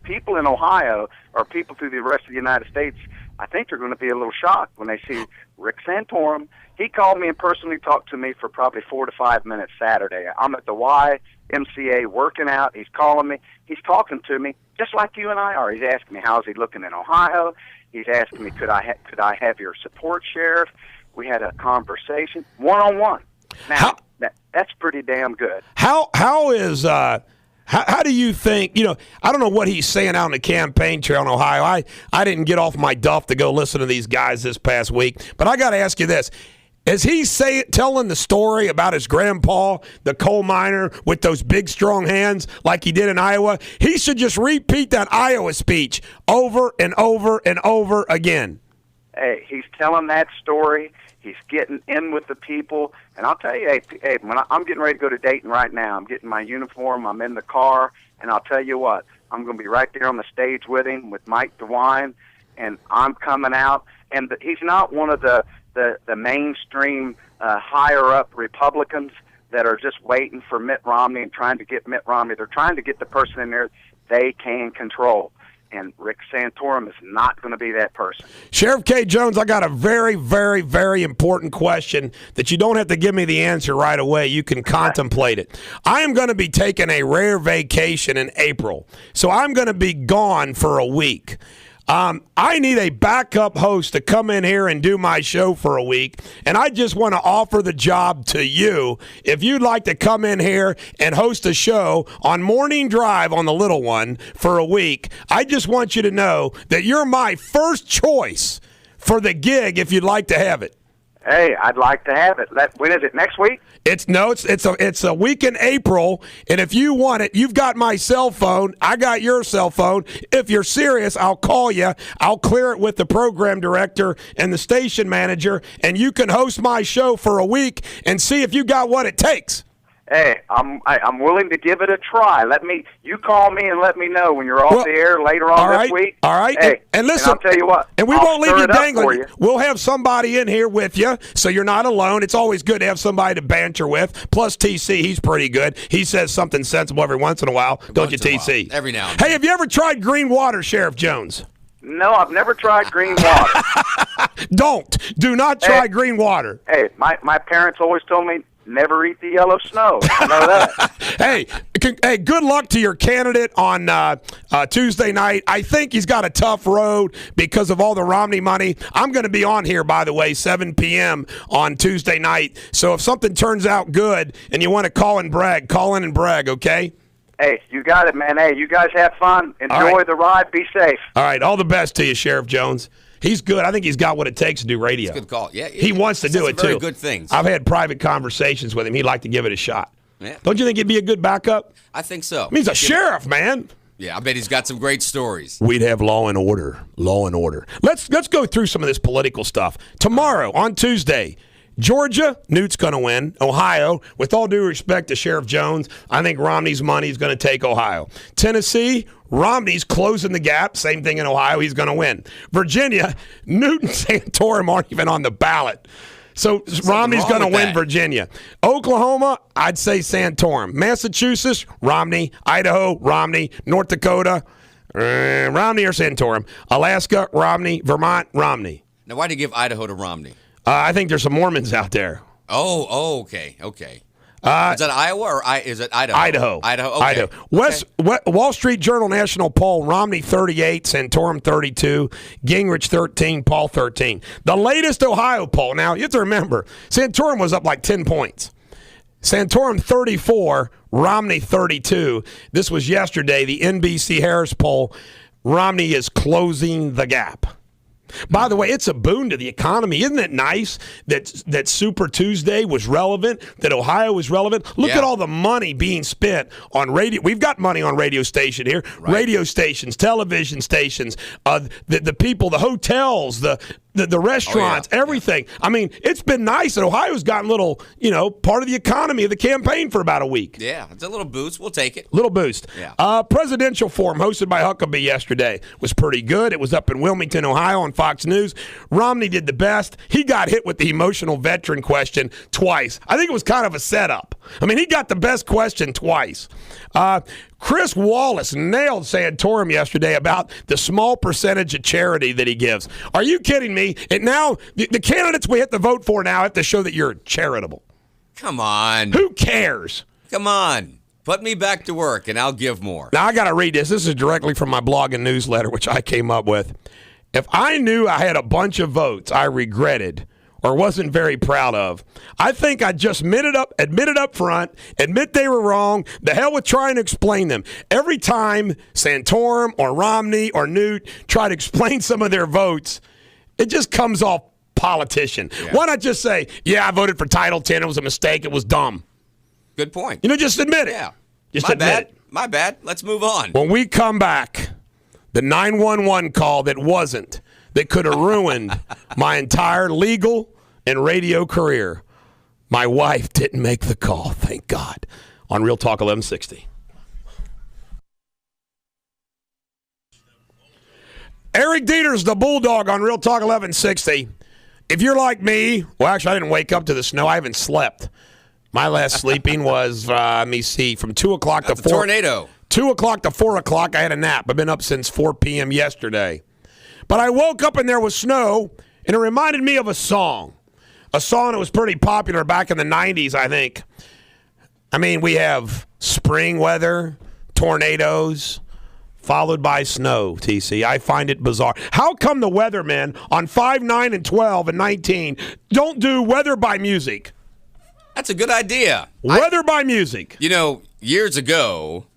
people in Ohio or people through the rest of the United States, I think they're going to be a little shocked when they see Rick Santorum. He called me and personally talked to me for probably 4 to 5 minutes Saturday. I'm at the YMCA working out. He's calling me. He's talking to me just like you and I are. He's asking me, how's he looking in Ohio? He's asking me, could I have your support, Sheriff? We had a conversation one-on-one. Now, That's pretty damn good. How do you think, I don't know what he's saying out on the campaign trail in Ohio. I didn't get off my duff to go listen to these guys this past week, but I got to ask you this. Is he telling the story about his grandpa, the coal miner, with those big, strong hands like he did in Iowa? He should just repeat that Iowa speech over and over and over again. Hey, he's telling that story. He's getting in with the people. And I'll tell you, hey, when I'm getting ready to go to Dayton right now, I'm getting my uniform, I'm in the car, and I'll tell you what, I'm going to be right there on the stage with him, with Mike DeWine, and I'm coming out. And he's not one of the mainstream higher-up Republicans that are just waiting for Mitt Romney and trying to get Mitt Romney. They're trying to get the person in there they can control. And Rick Santorum is not going to be that person. Sheriff K. Jones, I got a very, very, very important question that you don't have to give me the answer right away. You can contemplate it. I am going to be taking a rare vacation in April, so I'm going to be gone for a week. I need a backup host to come in here and do my show for a week, and I just want to offer the job to you. If you'd like to come in here and host a show on Morning Drive on the Little One for a week, I just want you to know that you're my first choice for the gig if you'd like to have it. Hey, I'd like to have it. When is it? Next week? It's a week in April, and if you want it, you've got my cell phone. I got your cell phone. If you're serious, I'll call you. I'll clear it with the program director and the station manager, and you can host my show for a week and see if you got what it takes. Hey, I'm willing to give it a try. You call me and let me know when you're off the air later on this week. All right. Hey, and listen, I'll tell you what. And we won't leave you dangling. You. We'll have somebody in here with you, so you're not alone. It's always good to have somebody to banter with. Plus, TC, he's pretty good. He says something sensible every once in a while, don't you, TC? Every now and then. Hey, have you ever tried green water, Sheriff Jones? No, I've never tried green water. Do not try green water. Hey, my parents always told me, never eat the yellow snow. I know that. Hey, good luck to your candidate on Tuesday night. I think he's got a tough road because of all the Romney money. I'm going to be on here, by the way, 7 p.m. on Tuesday night. So if something turns out good and you want to call in and brag, okay? Hey, you got it, man. Hey, you guys have fun. Enjoy the ride. Be safe. All right, all the best to you, Sheriff Jones. He's good. I think he's got what it takes to do radio. That's a good call. Yeah, he wants to do it, too. Very good things. I've had private conversations with him. He'd like to give it a shot. Yeah. Don't you think he'd be a good backup? I think so. He's a sheriff, man. Yeah, I bet he's got some great stories. We'd have law and order. Let's go through some of this political stuff. Tomorrow, on Tuesday, Georgia, Newt's going to win. Ohio, with all due respect to Sheriff Jones, I think Romney's money is going to take Ohio. Tennessee, Romney's closing the gap. Same thing in Ohio. He's going to win. Virginia, Newt and Santorum aren't even on the ballot. So Romney's going to win Virginia. Oklahoma, I'd say Santorum. Massachusetts, Romney. Idaho, Romney. North Dakota, Romney or Santorum. Alaska, Romney. Vermont, Romney. Now, why do you give Idaho to Romney? I think there's some Mormons out there. Oh, okay. Is that Iowa or is it Idaho? Idaho. Okay. Wall Street Journal national poll, Romney 38, Santorum 32, Gingrich 13, Paul 13. The latest Ohio poll, now you have to remember, Santorum was up like 10 points. Santorum 34, Romney 32. This was yesterday, the NBC Harris poll. Romney is closing the gap. By the way, it's a boon to the economy. Isn't it nice that Super Tuesday was relevant, that Ohio was relevant? Look at all the money being spent on radio. We've got money on radio station here. Right. Radio stations, television stations, the people, the hotels, the restaurants, everything. Yeah. I mean, it's been nice that Ohio's gotten a little, part of the economy of the campaign for about a week. Yeah, it's a little boost. We'll take it. Little boost. Yeah. Presidential forum hosted by Huckabee yesterday was pretty good. It was up in Wilmington, Ohio on Fox News. Romney did the best. He got hit with the emotional veteran question twice. I think it was kind of a setup. I mean, he got the best question twice. Chris Wallace nailed Santorum yesterday about the small percentage of charity that he gives. Are you kidding me? And now, the candidates we have to vote for now have to show that you're charitable. Come on. Who cares? Come on. Put me back to work, and I'll give more. Now, I got to read this. This is directly from my blog and newsletter, which I came up with. If I knew I had a bunch of votes I regretted, or wasn't very proud of. I think I just admitted up front, admit they were wrong. The hell with trying to explain them. Every time Santorum or Romney or Newt try to explain some of their votes, it just comes off politician. Yeah. Why not just say, yeah, I voted for Title 10. It was a mistake. It was dumb. Good point. Just admit it. Yeah. Just admit bad. It. My bad. Let's move on. When we come back, the 911 call that could have ruined my entire legal and radio career. My wife didn't make the call, thank God, on Real Talk 1160. Eric Deters, the Bulldog, on Real Talk 1160. If you're like me, well, actually, I didn't wake up to the snow. I haven't slept. My last sleeping was, let me see, from 2 o'clock to 4. Tornado. 2 o'clock to 4 o'clock, I had a nap. I've been up since 4 p.m. yesterday. But I woke up and there was snow, and it reminded me of a song. A song that was pretty popular back in the 90s, I think. I mean, we have spring weather, tornadoes, followed by snow, TC. I find it bizarre. How come the weathermen on 5, 9, and 12 and 19 don't do weather by music? That's a good idea. Weather by music. Years ago,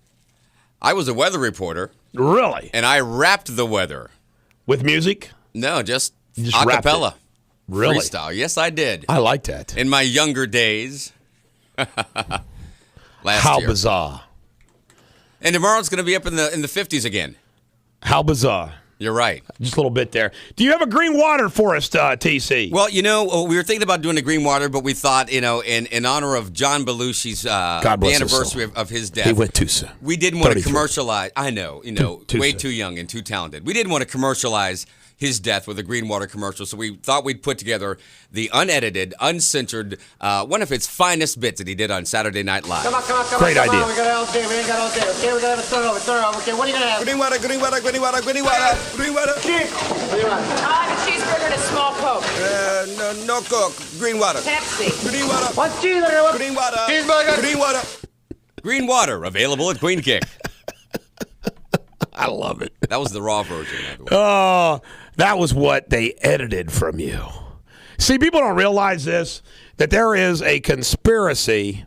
I was a weather reporter. Really? And I rapped the weather. With music? No, just a rapped cappella. It. Really? Freestyle. Yes, I did. I like that. In my younger days. How year. Bizarre. And tomorrow's going to be up in the 50s again. How bizarre. You're right. Just a little bit there. Do you have a green water for us, TC? Well, we were thinking about doing a green water, but we thought, in honor of John Belushi's the anniversary of his death. He went too soon. We didn't want to commercialize. I know, way too young and too talented. We didn't want to commercialize his death with a green water commercial, so we thought we'd put together the unedited, uncensored, one of his finest bits that he did on Saturday Night Live. Come on. Great idea. We got all day. Okay, we got to start over. Okay, what are you going to have? Green water. Cheese. What do you want? I have a cheeseburger and a small Coke. No Coke. Green water. Pepsi. Green water. One cheeseburger. Green water. Cheeseburger. Green water. Green water, available at Queen Kick. I love it. That was the raw version. Oh, that was what they edited from you. See, people don't realize this, that there is a conspiracy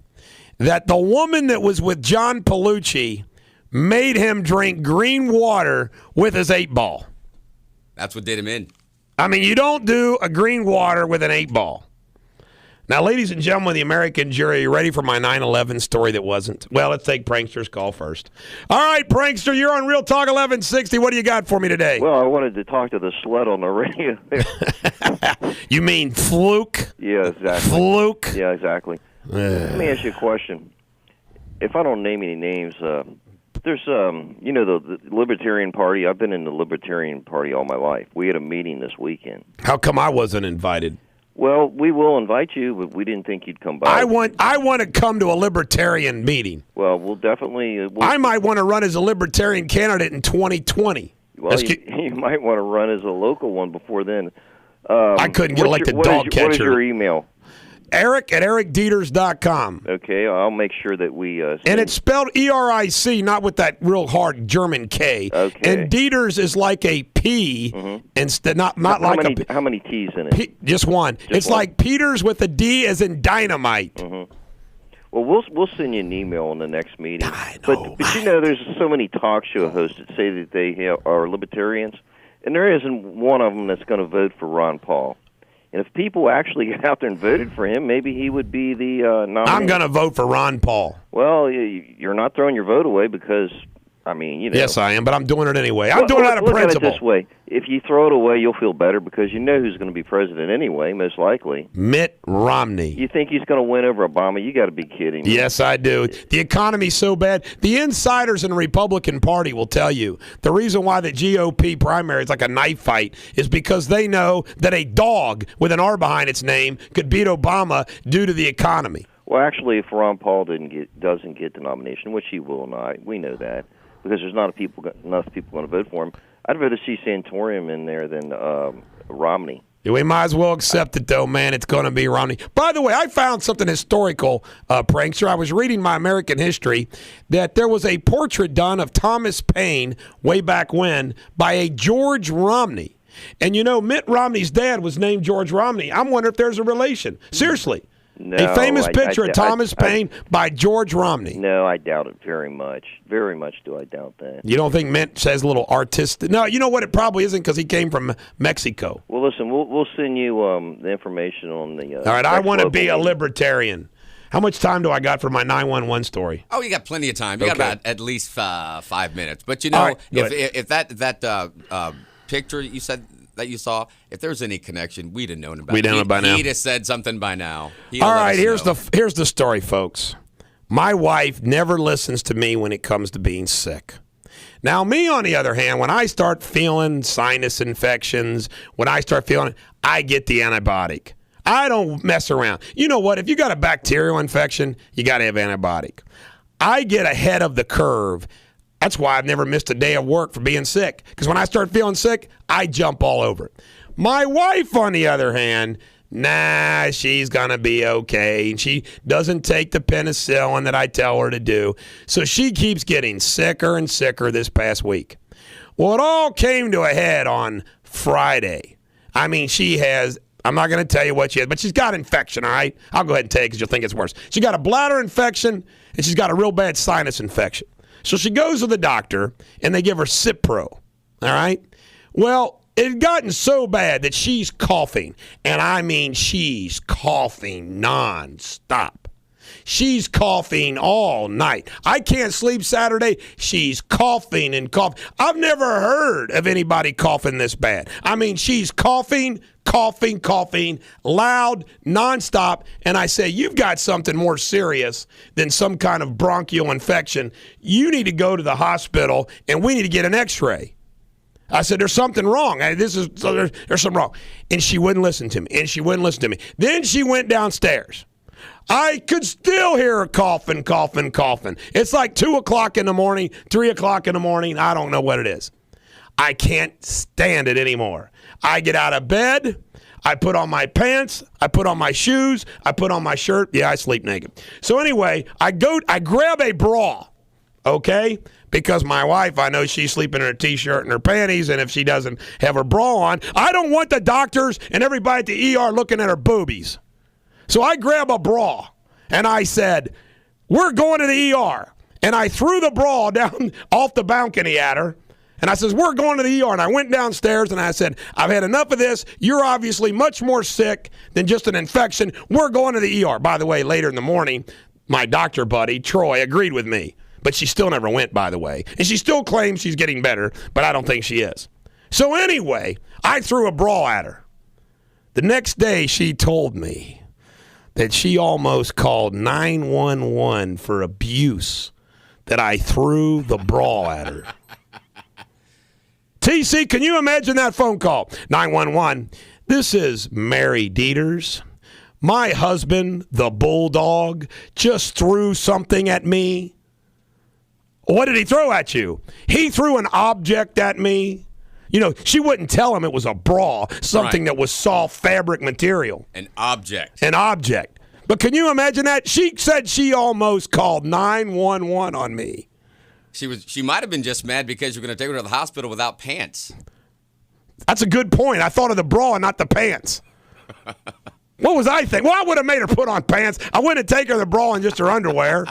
that the woman that was with John Belushi made him drink green water with his 8-ball. That's what did him in. I mean, you don't do a green water with an 8-ball. Now, ladies and gentlemen of the American jury, are you ready for my 9/11 story that wasn't? Well, let's take Prankster's call first. All right, Prankster, you're on Real Talk 1160. What do you got for me today? Well, I wanted to talk to the slut on the radio. You mean Fluke? Yeah, exactly. Fluke? Yeah, exactly. Let me ask you a question. If I don't name any names, there's, the Libertarian Party. I've been in the Libertarian Party all my life. We had a meeting this weekend. How come I wasn't invited? Well, we will invite you, but we didn't think you'd come by. I want to come to a libertarian meeting. Well, we'll definitely. I might want to run as a libertarian candidate in 2020. Well, you might want to run as a local one before then. I couldn't get elected dog catcher. What is your email? Eric at ericdeters.com. Okay, I'll make sure that we... and it's spelled E-R-I-C, not with that real hard German K. Okay. And Deters is like a P, instead, not like a P. How many T's in it? Just one. It's one. Like Peters with a D as in dynamite. Mm-hmm. Well, we'll send you an email in the next meeting. I know, but there's so many talk show hosts that say that they are libertarians, and there isn't one of them that's going to vote for Ron Paul. And if people actually got out there and voted for him, maybe he would be the nominee. I'm going to vote for Ron Paul. Well, you're not throwing your vote away because, Yes, I am, but I'm doing it anyway. I'm doing it out of principle. Look at it this way. If you throw it away, you'll feel better because you know who's going to be president anyway, most likely. Mitt Romney. You think he's going to win over Obama? You got to be kidding me. Yes, I do. The economy's so bad. The insiders in the Republican Party will tell you the reason why the GOP primary is like a knife fight is because they know that a dog with an R behind its name could beat Obama due to the economy. Well, actually, if Ron Paul doesn't get the nomination, which he will not, we know that, because there's not enough people going to vote for him. I'd rather see Santorum in there than Romney. We might as well accept it, though, man. It's going to be Romney. By the way, I found something historical, Prankster. I was reading my American history that there was a portrait done of Thomas Paine way back when by a George Romney. And you know, Mitt Romney's dad was named George Romney. I'm wondering if there's a relation. Seriously. No, a famous picture of Thomas Paine by George Romney. No, I doubt it very much. Very much do I doubt that. You don't think Mint says a little artistic? No, you know what? It probably isn't because he came from Mexico. Well, listen, we'll send you the information on the. All right, I want to be a libertarian. How much time do I got for my 911 story? Oh, you got plenty of time. You got about at least 5 minutes. But you All know, right, if that picture you said that you saw, if there's any connection, we'd have known about it. We'd have known by now. He'd have said something by now. All right, here's the story, folks. My wife never listens to me when it comes to being sick. Now, me, on the other hand, when I start feeling sinus infections, I get the antibiotic. I don't mess around. You know what? If you got a bacterial infection, you got to have antibiotic. I get ahead of the curve. That's why I've never missed a day of work for being sick. Because when I start feeling sick, I jump all over it. My wife, on the other hand, she's going to be okay. And she doesn't take the penicillin that I tell her to do. So she keeps getting sicker and sicker this past week. Well, it all came to a head on Friday. I mean, I'm not going to tell you what she has, but she's got infection, all right? I'll go ahead and tell you because you'll think it's worse. She got a bladder infection, and she's got a real bad sinus infection. So she goes to the doctor, and they give her Cipro, all right? Well, it had gotten so bad that she's coughing, and I mean she's coughing nonstop. She's coughing all night. I can't sleep Saturday. She's coughing and coughing. I've never heard of anybody coughing this bad. I mean, she's coughing, loud, nonstop. And I say, you've got something more serious than some kind of bronchial infection. You need to go to the hospital, and we need to get an x-ray. I said, there's something wrong. There's something wrong. And she wouldn't listen to me. Then she went downstairs. I could still hear her coughing. It's like 2 o'clock in the morning, 3 o'clock in the morning. I don't know what it is. I can't stand it anymore. I get out of bed. I put on my pants. I put on my shoes. I put on my shirt. Yeah, I sleep naked. So anyway, I grab a bra, okay? Because my wife, I know she's sleeping in her T-shirt and her panties, and if she doesn't have her bra on, I don't want the doctors and everybody at the ER looking at her boobies. So I grab a bra, and I said, we're going to the ER. And I threw the bra down off the balcony at her, and I says, we're going to the ER. And I went downstairs, and I said, I've had enough of this. You're obviously much more sick than just an infection. We're going to the ER. By the way, later in the morning, my doctor buddy, Troy, agreed with me. But she still never went, by the way. And she still claims she's getting better, but I don't think she is. So anyway, I threw a bra at her. The next day, she told me that she almost called 911 for abuse, that I threw the bra at her. TC, can you imagine that phone call? 911, this is Mary Deters. My husband, the Bulldog, just threw something at me. What did he throw at you? He threw an object at me. You know, she wouldn't tell him it was a bra, something that was soft fabric material. An object. But can you imagine that? She said she almost called 911 on me. She might have been just mad because you're going to take her to the hospital without pants. That's a good point. I thought of the bra and not the pants. What was I thinking? Well, I would have made her put on pants. I wouldn't take her the bra and just her underwear.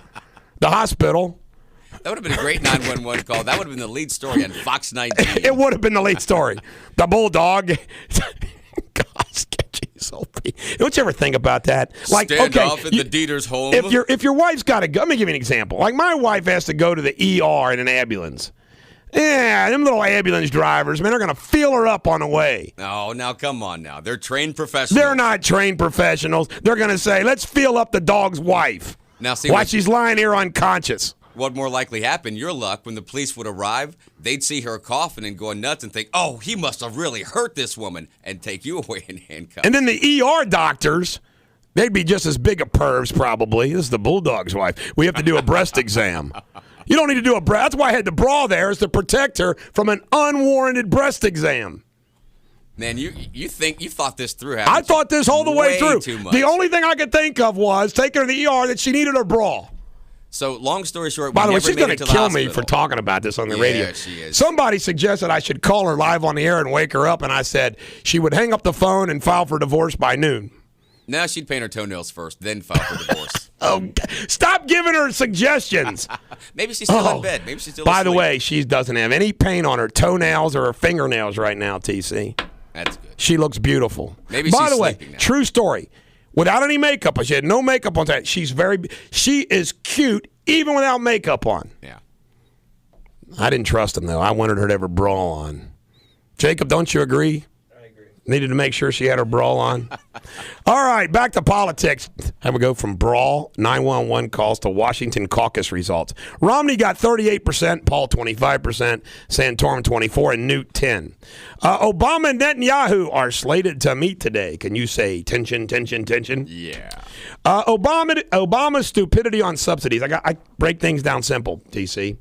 The hospital. That would have been a great 911 call. That would have been the lead story on Fox 19. It would have been the lead story. The Bulldog. Gosh, don't you ever think about that? Like, stand off at the Deters home. If your wife's got to go, let me give you an example. Like, my wife has to go to the ER in an ambulance. Yeah, them little ambulance drivers, man, they're going to feel her up on the way. Oh, now come on now. They're trained professionals. They're not trained professionals. They're going to say, let's feel up the dog's wife. Now, see, while she's lying here unconscious. What more likely happened? Your luck, when the police would arrive, they'd see her coughing and going nuts and think, oh, he must have really hurt this woman, and take you away in handcuffs. And then the ER doctors, they'd be just as big a pervs probably. This is the Bulldog's wife. We have to do a breast exam. You don't need to do a breast. That's why I had the bra there, is to protect her from an unwarranted breast exam. Man, you thought this through. I thought this all the way through. Too much. The only thing I could think of was take her to the ER that she needed her bra. So, long story short, by the way, never she's made going it to to the kill me hospital. for talking about this on the Yeah, radio. she is. Somebody suggested I should call her live on the air and wake her up, and I said she would hang up the phone and file for divorce by noon. No, she'd paint her toenails first, then file for divorce. Oh, stop giving her suggestions. Maybe she's still in bed. Maybe she's still By the asleep. way, she doesn't have any paint on her toenails or her fingernails right now, TC. That's good. She looks beautiful. Maybe By she's the way, sleeping now. true story. Without any makeup on, she had no makeup on. She is cute even without makeup on. Yeah. I didn't trust him, though. I wanted her to have her bra on. Jacob, don't you agree? I agree. Needed to make sure she had her bra on. All right, back to politics. Have we go from brawl, 911 calls to Washington caucus results. Romney got 38%, Paul 25%, Santorum 24%, and Newt 10%. Obama and Netanyahu are slated to meet today. Can you say tension, tension, tension? Yeah. Obama's stupidity on subsidies. I break things down simple, TC.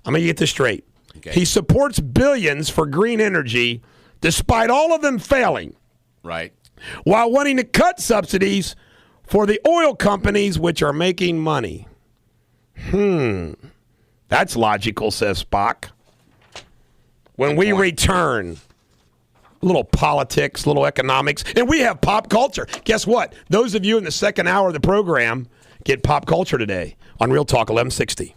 I'm going to get this straight. Okay. He supports billions for green energy despite all of them failing, Right. while wanting to cut subsidies for the oil companies which are making money. That's logical, says Spock. When we return, a little politics, little economics, and we have pop culture. Guess what? Those of you in the second hour of the program get pop culture today on Real Talk 1160.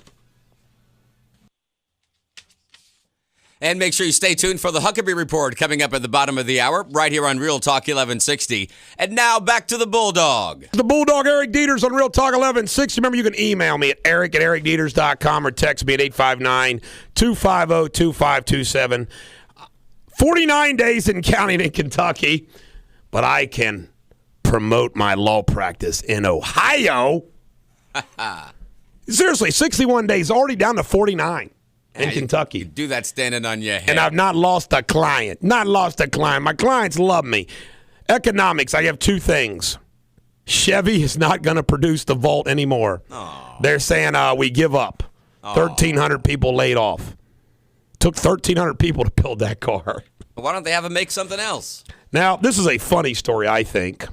And make sure you stay tuned for the Huckabee Report coming up at the bottom of the hour, right here on Real Talk 1160. And now back to the Bulldog. The Bulldog, Eric Deters on Real Talk 1160. Remember, you can email me at eric@ericdeters.com or text me at 859-250-2527. 49 days in counting in Kentucky, but I can promote my law practice in Ohio. Seriously, 61 days, already down to 49. In Kentucky. You do that standing on your head. And I've not lost a client. Not lost a client. My clients love me. Economics, I have two things. Chevy is not going to produce the Volt anymore. Aww. They're saying we give up. 1,300 people laid off. Took 1,300 people to build that car. Why don't they have them make something else? Now, this is a funny story, I think.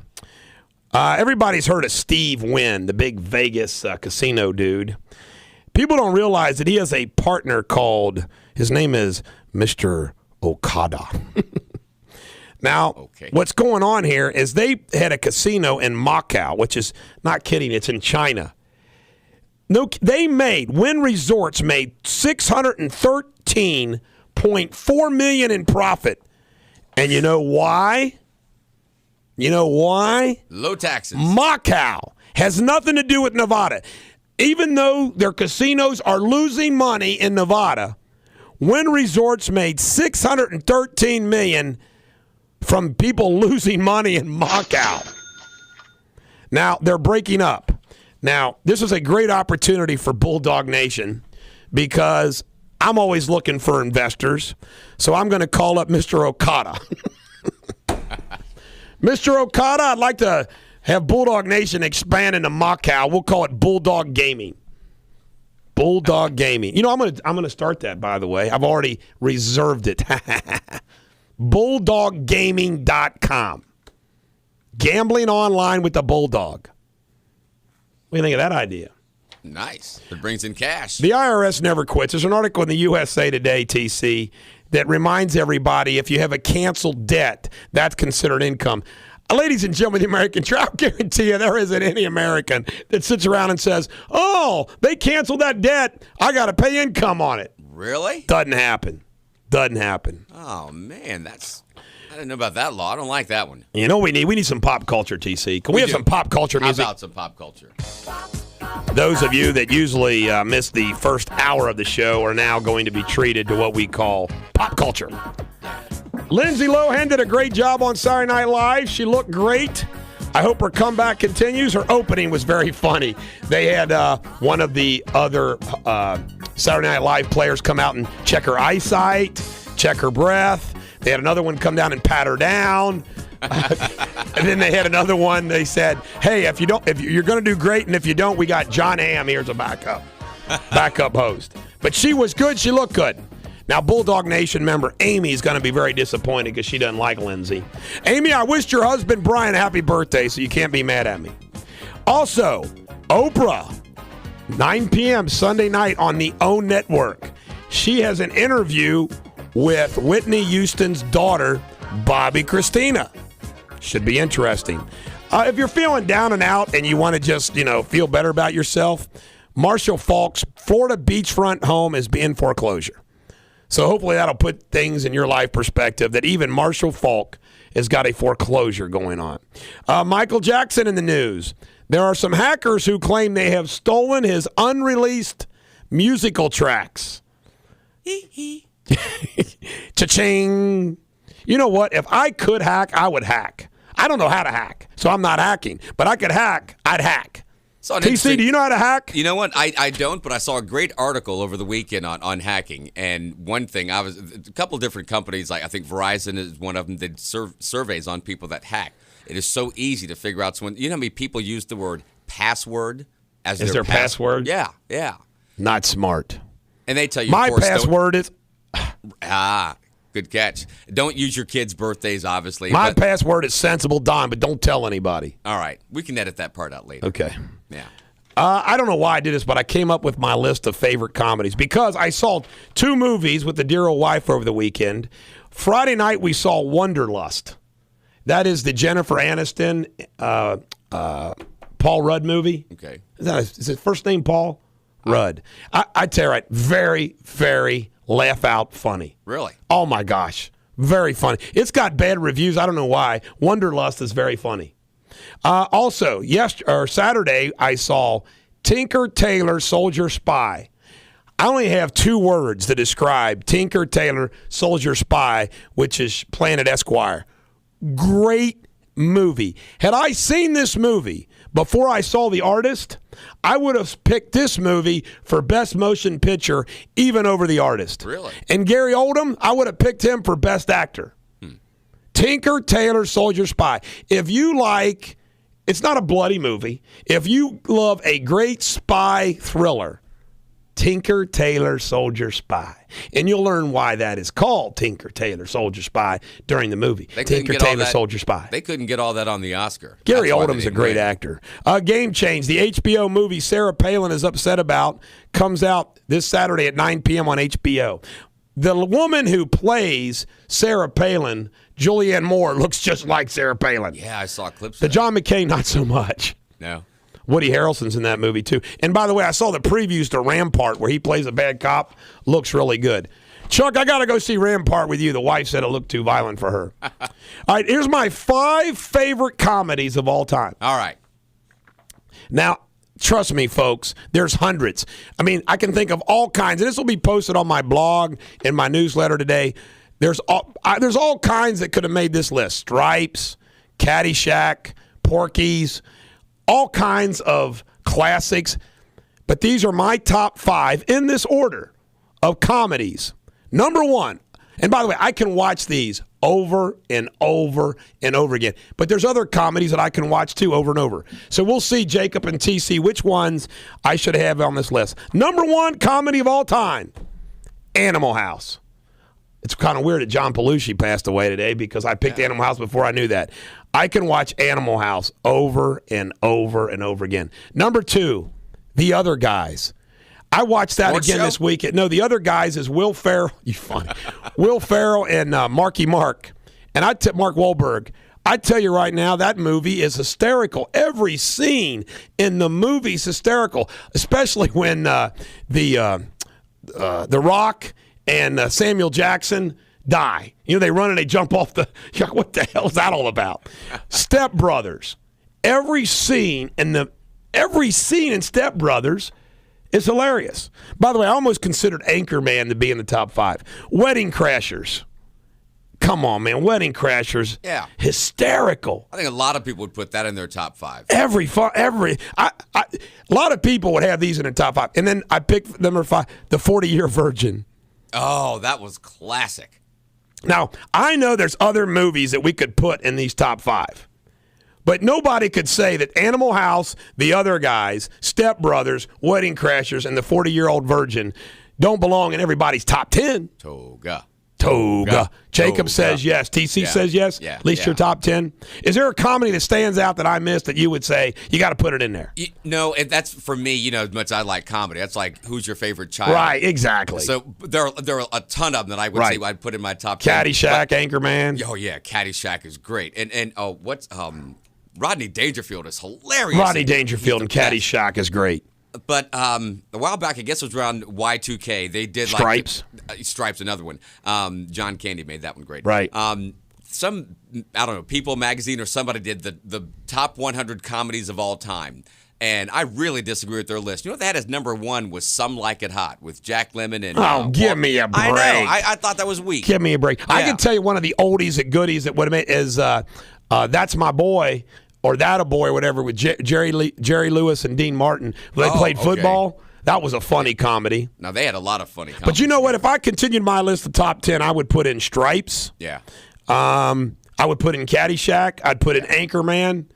Everybody's heard of Steve Wynn, the big Vegas casino dude. People don't realize that he has a partner called, his name is Mr. Okada. Now, What's going on here is they had a casino in Macau, which is, not kidding, it's in China. No, Wynn Resorts made $613.4 million in profit. And you know why? You know why? Low taxes. Macau has nothing to do with Nevada. Even though their casinos are losing money in Nevada, Wynn Resorts made $613 million from people losing money in Macau. Now, they're breaking up. Now, this is a great opportunity for Bulldog Nation because I'm always looking for investors. So I'm going to call up Mr. Okada. Mr. Okada, I'd like to have Bulldog Nation expand into Macau. We'll call it Bulldog Gaming. Bulldog Gaming. You know, I'm gonna start that, by the way. I've already reserved it. BulldogGaming.com. Gambling online with the Bulldog. What do you think of that idea? Nice. It brings in cash. The IRS never quits. There's an article in the USA Today, TC, that reminds everybody if you have a canceled debt, that's considered income. Ladies and gentlemen, the American I'll guarantee you there isn't any American that sits around and says, oh, they canceled that debt. I got to pay income on it. Really? Doesn't happen. Doesn't happen. Oh, man. I didn't know about that law. I don't like that one. You know what we need? We need some pop culture, TC. Can we have some pop culture music? How about some pop culture? Those of you that usually miss the first hour of the show are now going to be treated to what we call pop culture. Lindsay Lohan did a great job on Saturday Night Live. She looked great. I hope her comeback continues. Her opening was very funny. They had one of the other Saturday Night Live players come out and check her eyesight, check her breath. They had another one come down and pat her down. And then they had another one. They said, hey, if you're going to do great, and if you don't, we got John Hamm here as a backup host. But she was good. She looked good. Now, Bulldog Nation member Amy is going to be very disappointed because she doesn't like Lindsay. Amy, I wished your husband Brian a happy birthday, so you can't be mad at me. Also, Oprah 9 p.m. Sunday night on the OWN Network. She has an interview with Whitney Houston's daughter, Bobby Christina. Should be interesting. If you're feeling down and out and you want to just, feel better about yourself, Marshall Faulk's Florida beachfront home is in foreclosure. So hopefully that'll put things in your life perspective that even Marshall Faulk has got a foreclosure going on. Michael Jackson in the news. There are some hackers who claim they have stolen his unreleased musical tracks. Cha-ching. You know what? If I could hack, I would hack. I don't know how to hack, so I'm not hacking. But I could hack, I'd hack. TC, do you know how to hack? You know what? I don't, but I saw a great article over the weekend on hacking. And one thing, a couple of different companies, I think Verizon is one of them, did surveys on people that hack. It is so easy to figure out someone. You know how many people use the word password as their password? Yeah. Not smart. And they tell you, my password is... Good catch. Don't use your kids' birthdays, obviously. My password is Sensible Don, but don't tell anybody. All right. We can edit that part out later. Okay. Yeah. I don't know why I did this, but I came up with my list of favorite comedies because I saw 2 movies with the dear old wife over the weekend. Friday night, we saw Wanderlust. That is the Jennifer Aniston, Paul Rudd movie. Okay. Is his first name Paul? Rudd. I tell you right, very, very laugh out funny. Really? Oh, my gosh. Very funny. It's got bad reviews. I don't know why. Wanderlust is very funny. Also, Saturday, I saw Tinker Tailor Soldier Spy. I only have 2 words to describe Tinker Tailor Soldier Spy, which is Planet Esquire. Great movie. Had I seen this movie before I saw The Artist, I would have picked this movie for Best Motion Picture, even over The Artist. Really? And Gary Oldman, I would have picked him for Best Actor. Tinker Tailor Soldier Spy. If you like, it's not a bloody movie. If you love a great spy thriller, Tinker Tailor Soldier Spy. And you'll learn why that is called Tinker Tailor Soldier Spy during the movie. Tinker Tailor Soldier Spy. They couldn't get all that on the Oscar. Gary Oldman's a great actor. Game Change, the HBO movie Sarah Palin is upset about, comes out this Saturday at 9 p.m. on HBO. The woman who plays Sarah Palin, Julianne Moore, looks just like Sarah Palin. Yeah, I saw clips of The John McCain, not so much. No. Woody Harrelson's in that movie, too. And by the way, I saw the previews to Rampart, where he plays a bad cop. Looks really good. Chuck, I got to go see Rampart with you. The wife said it looked too violent for her. All right, here's my 5 favorite comedies of all time. All right. Now, trust me, folks, there's hundreds. I mean, I can think of all kinds. And this will be posted on my blog and my newsletter today. There's all kinds that could have made this list. Stripes, Caddyshack, Porky's, all kinds of classics. But these are my top 5 in this order of comedies. Number 1, and by the way, I can watch these over and over and over again. But there's other comedies that I can watch too over and over. So we'll see, Jacob and TC, which ones I should have on this list. Number 1 comedy of all time, Animal House. It's kind of weird that John Belushi passed away today because I picked Animal House before I knew that. I can watch Animal House over and over and over again. Number 2, The Other Guys. I watched that again this weekend. No, The Other Guys is Will Ferrell. You funny. Will Ferrell and Marky Mark. And Mark Wahlberg. I tell you right now, that movie is hysterical. Every scene in the movie is hysterical, especially when The Rock and Samuel Jackson die. You know, they run and they jump off the... What the hell is that all about? Step Brothers. Every scene in Step Brothers is hilarious. By the way, I almost considered Anchorman to be in the top 5. Wedding Crashers. Come on, man. Wedding Crashers. Yeah. Hysterical. I think a lot of people would put that in their top 5. A lot of people would have these in their top 5. And then I picked number 5, The 40-Year Virgin. Oh, that was classic. Now, I know there's other movies that we could put in these top 5. But nobody could say that Animal House, The Other Guys, Step Brothers, Wedding Crashers, and The 40-Year-Old Virgin don't belong in everybody's top 10. Toga. Toga. Jacob says yes. TC says yes. Yeah. At least your top 10. Is there a comedy that stands out that I missed that you would say you got to put it in there? No, that's for me. As much as I like comedy, that's like who's your favorite child? Right. Exactly. So there are a ton of them that I would say I'd put in my top 10. Caddyshack, Anchorman. Oh yeah, Caddyshack is great. And what's Rodney Dangerfield is hilarious. Rodney Dangerfield and Caddyshack is great. But a while back, I guess it was around Y2K, they did Stripes. Stripes, another one. John Candy made that one great. Right. Some, I don't know, People magazine or somebody did the top 100 comedies of all time. And I really disagree with their list. You know what they had as number one was Some Like It Hot with Jack Lemmon and give me a break. I know. I thought that was weak. Give me a break. Yeah. I can tell you one of the oldies and goodies that would have made is That's My Boy or That a Boy or whatever with Jerry Lewis and Dean Martin. They played football. Okay. That was a funny comedy. Now, they had a lot of funny comedies. But you know what? If I continued my list of top 10, I would put in Stripes. Yeah. I would put in Caddyshack. I'd put in Anchorman.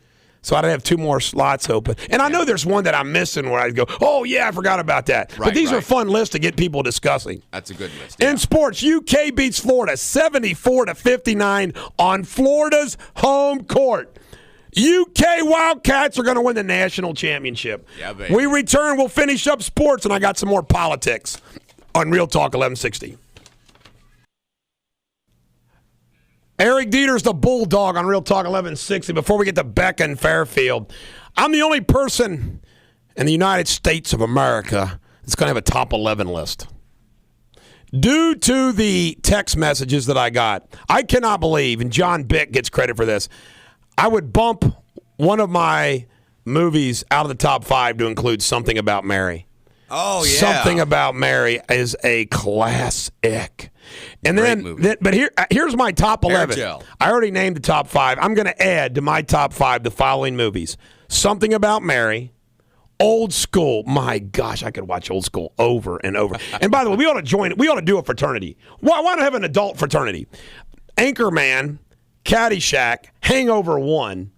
So I'd have two more slots open. And I know there's one that I'm missing where I'd go, oh, yeah, I forgot about that. But these are fun lists to get people discussing. That's a good list. Yeah. In sports, UK beats Florida 74-59 on Florida's home court. UK Wildcats are going to win the national championship. Yeah, baby. We return. We'll finish up sports, and I got some more politics on Real Talk 1160. Eric Deters, the Bulldog on Real Talk 1160. Before we get to Becca and Fairfield, I'm the only person in the United States of America that's going to have a top 11 list. Due to the text messages that I got, I cannot believe, and John Bick gets credit for this, I would bump one of my movies out of the top 5 to include Something About Mary. Oh, yeah. Something About Mary is a classic. And but here's my top 11. I already named the top 5. I'm going to add to my top 5 the following movies. Something About Mary, Old School. My gosh, I could watch Old School over and over. And by the way, we ought to do a fraternity. Why not have an adult fraternity? Anchorman, Caddyshack, Hangover 1,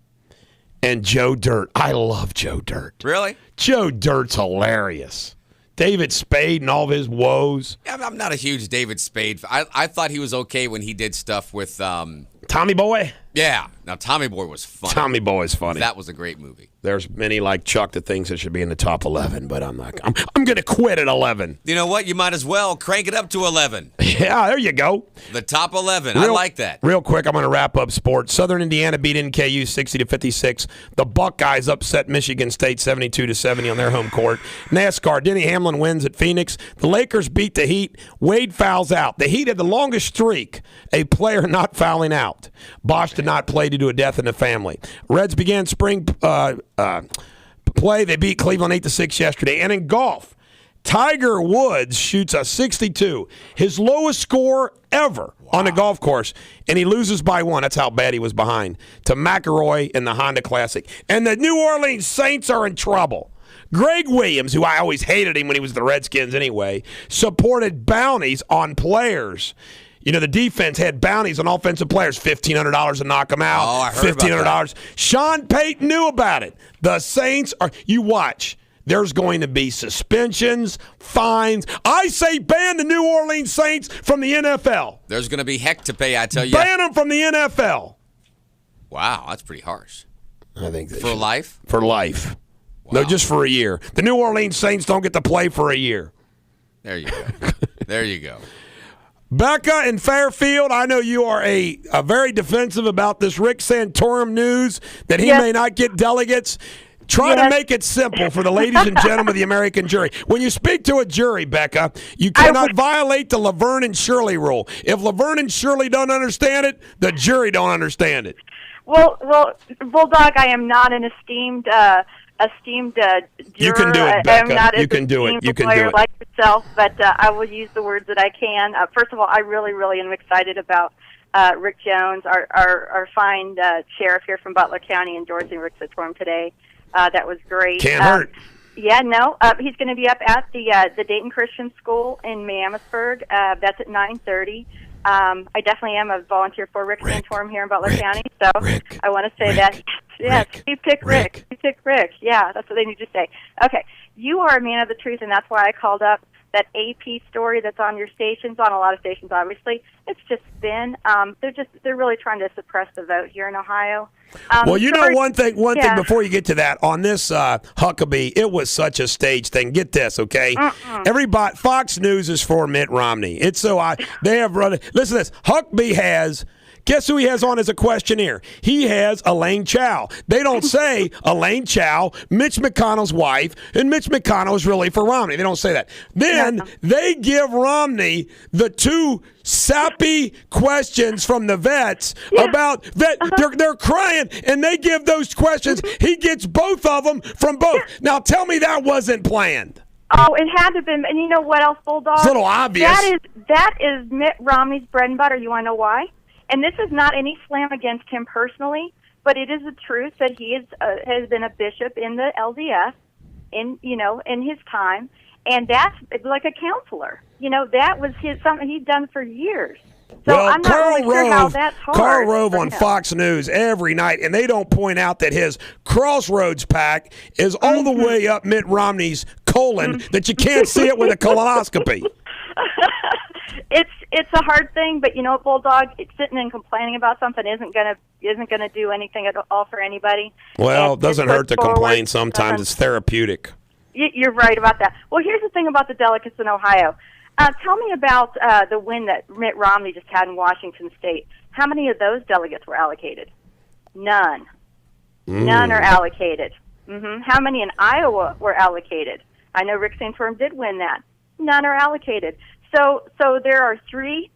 and Joe Dirt. I love Joe Dirt. Really? Joe Dirt's hilarious. David Spade and all of his woes. Yeah, I'm not a huge David Spade. I thought he was okay when he did stuff with Tommy Boy. Yeah. Now, Tommy Boy was funny. Tommy Boy is funny. That was a great movie. There's many like Chuck that thinks it should be in the top 11, but I'm not. I'm going to quit at 11. You know what? You might as well crank it up to 11. Yeah, there you go. The top 11. I like that. Real quick, I'm going to wrap up sports. Southern Indiana beat NKU 60-56. The Buckeyes upset Michigan State 72-70 on their home court. NASCAR, Denny Hamlin wins at Phoenix. The Lakers beat the Heat. Wade fouls out. The Heat had the longest streak, a player not fouling out. Bosch did not play due to a death in the family. Reds began spring play. They beat Cleveland 8-6 yesterday. And in golf, Tiger Woods shoots a 62, his lowest score ever on the golf course, and he loses by 1. That's how bad he was behind to McIlroy in the Honda Classic. And the New Orleans Saints are in trouble. Greg Williams, who I always hated him when he was the Redskins anyway, supported bounties on players. You know, the defense had bounties on offensive players, $1,500 to knock them out. Oh, I heard about that. Sean Payton knew about it. The Saints are, you watch, there's going to be suspensions, fines. I say ban the New Orleans Saints from the NFL. There's going to be heck to pay, I tell you. Ban them from the NFL. Wow, that's pretty harsh. I think that for life? For life. Wow. No, just for a year. The New Orleans Saints don't get to play for a year. There you go. There you go. Becca and Fairfield, I know you are a very defensive about this Rick Santorum news that he may not get delegates. Try to make it simple for the ladies and gentlemen of the American jury. When you speak to a jury, Becca, you cannot violate the Laverne and Shirley rule. If Laverne and Shirley don't understand it, the jury don't understand it. Well, Bulldog, I am not an esteemed juror. You can do it, Becca. I'm not you can do it. You can do it. Like yourself, but I will use the words that I can. First of all, I really am excited about Rick Jones, our fine sheriff here from Butler County, endorsing Rick Santorum today. That was great. Can't hurt. Yeah, no. He's going to be up at the Dayton Christian School in Mammothburg. That's at 9:30. I definitely am a volunteer for Rick Santorum here in Butler County, so I want to say that. Yes, you pick Rick. You pick Rick. Yeah, that's what they need to say. Okay, you are a man of the truth, and that's why I called up that AP story that's on your stations, on a lot of stations, obviously. It's just spin. They're really trying to suppress the vote here in Ohio. Well, you know one thing before you get to that, on this Huckabee, it was such a stage thing. Get this, okay? Everybody, Fox News is for Mitt Romney. It's they have run. Listen to this. Huckabee has. Guess who he has on as a questionnaire? He has Elaine Chao. They don't say Elaine Chao, Mitch McConnell's wife, and Mitch McConnell is really for Romney. They don't say that. Then they give Romney the two sappy questions from the vets about vet. They're crying, and they give those questions. He gets both of them from both. Now tell me that wasn't planned. Oh, it had to have been. And you know what else, Bulldog? It's a little obvious. That is Mitt Romney's bread and butter. You want to know why? And this is not any slam against him personally, but it is the truth that he has been a bishop in the LDS in his time, and that's like a counselor. That was something he'd done for years. So I'm not really sure how that's hard. Karl Rove on Fox News every night, and they don't point out that his Crossroads pack is all the way up Mitt Romney's colon that you can't see it with a colonoscopy. It's a hard thing, but Bulldog, sitting and complaining about something isn't gonna do anything at all for anybody. Well, it doesn't hurt to complain sometimes. It's therapeutic. You're right about that. Well, here's the thing about the delegates in Ohio. Tell me about the win that Mitt Romney just had in Washington State. How many of those delegates were allocated? None. None are allocated. How many in Iowa were allocated? I know Rick Santorum did win that. None are allocated. So there are three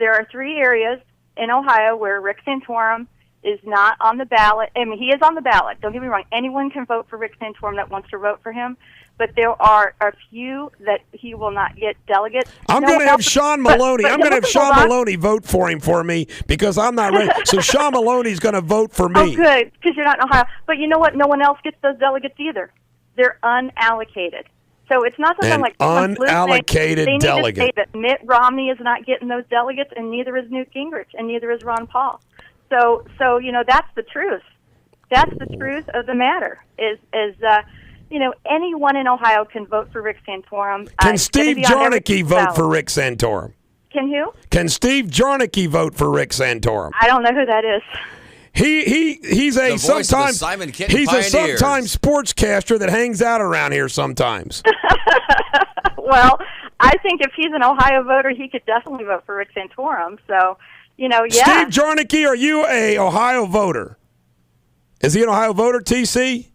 areas in Ohio where Rick Santorum is not on the ballot. I mean, he is on the ballot. Don't get me wrong. Anyone can vote for Rick Santorum that wants to vote for him, but there are a few that he will not get delegates. I'm going to have Sean Maloney. I'm going to have Sean Maloney vote for me because I'm not ready. So Sean Maloney's going to vote for me. Oh, good, because you're not in Ohio. But you know what? No one else gets those delegates either. They're unallocated. So it's not something like unallocated they need delegate. to say that Mitt Romney is not getting those delegates, and neither is Newt Gingrich, and neither is Ron Paul. So that's the truth. That's the truth of the matter. Is anyone in Ohio can vote for Rick Santorum. Can Steve Jarnicki vote for Rick Santorum? Can who? Can Steve Jarnicki vote for Rick Santorum? I don't know who that is. He's a sometime sportscaster that hangs out around here sometimes. Well, I think if he's an Ohio voter, he could definitely vote for Rick Santorum. So, yeah. Steve Jarnicki, are you a Ohio voter? Is he an Ohio voter, TC?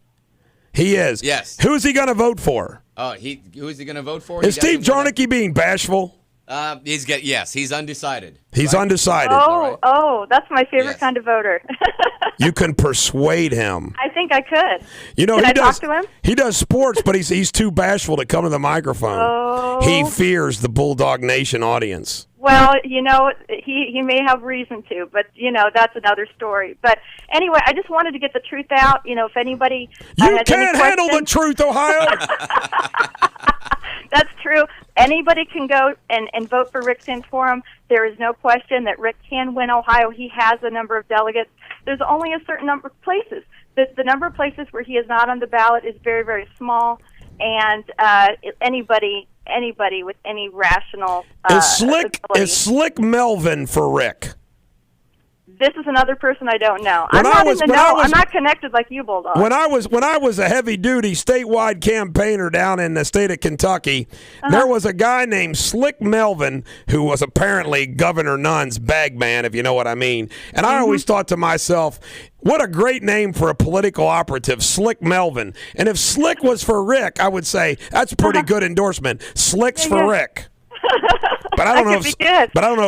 He is. Yes. Who is he going to vote for? Who is he going to vote for? Is Steve Jarnicki being bashful? He's undecided. He's undecided. Oh, that's my favorite kind of voter. You can persuade him. I think I could. Can I talk to him? He does sports, but he's too bashful to come to the microphone. Oh. He fears the Bulldog Nation audience. Well, he may have reason to, but that's another story. But anyway, I just wanted to get the truth out. If anybody you can't handle the truth, Ohio. That's true. Anybody can go and vote for Rick Santorum. There is no question that Rick can win Ohio. He has a number of delegates. There's only a certain number of places. The number of places where he is not on the ballot is very, very small, and anybody with any rational is Slick Melvin for Rick? This is another person I don't know. I'm not connected like you, Bulldog. When I was a heavy-duty statewide campaigner down in the state of Kentucky, there was a guy named Slick Melvin who was apparently Governor Nunn's bag man, if you know what I mean. And I always thought to myself, what a great name for a political operative, Slick Melvin. And if Slick was for Rick, I would say that's a pretty good endorsement. Slick's for Rick. But I don't know if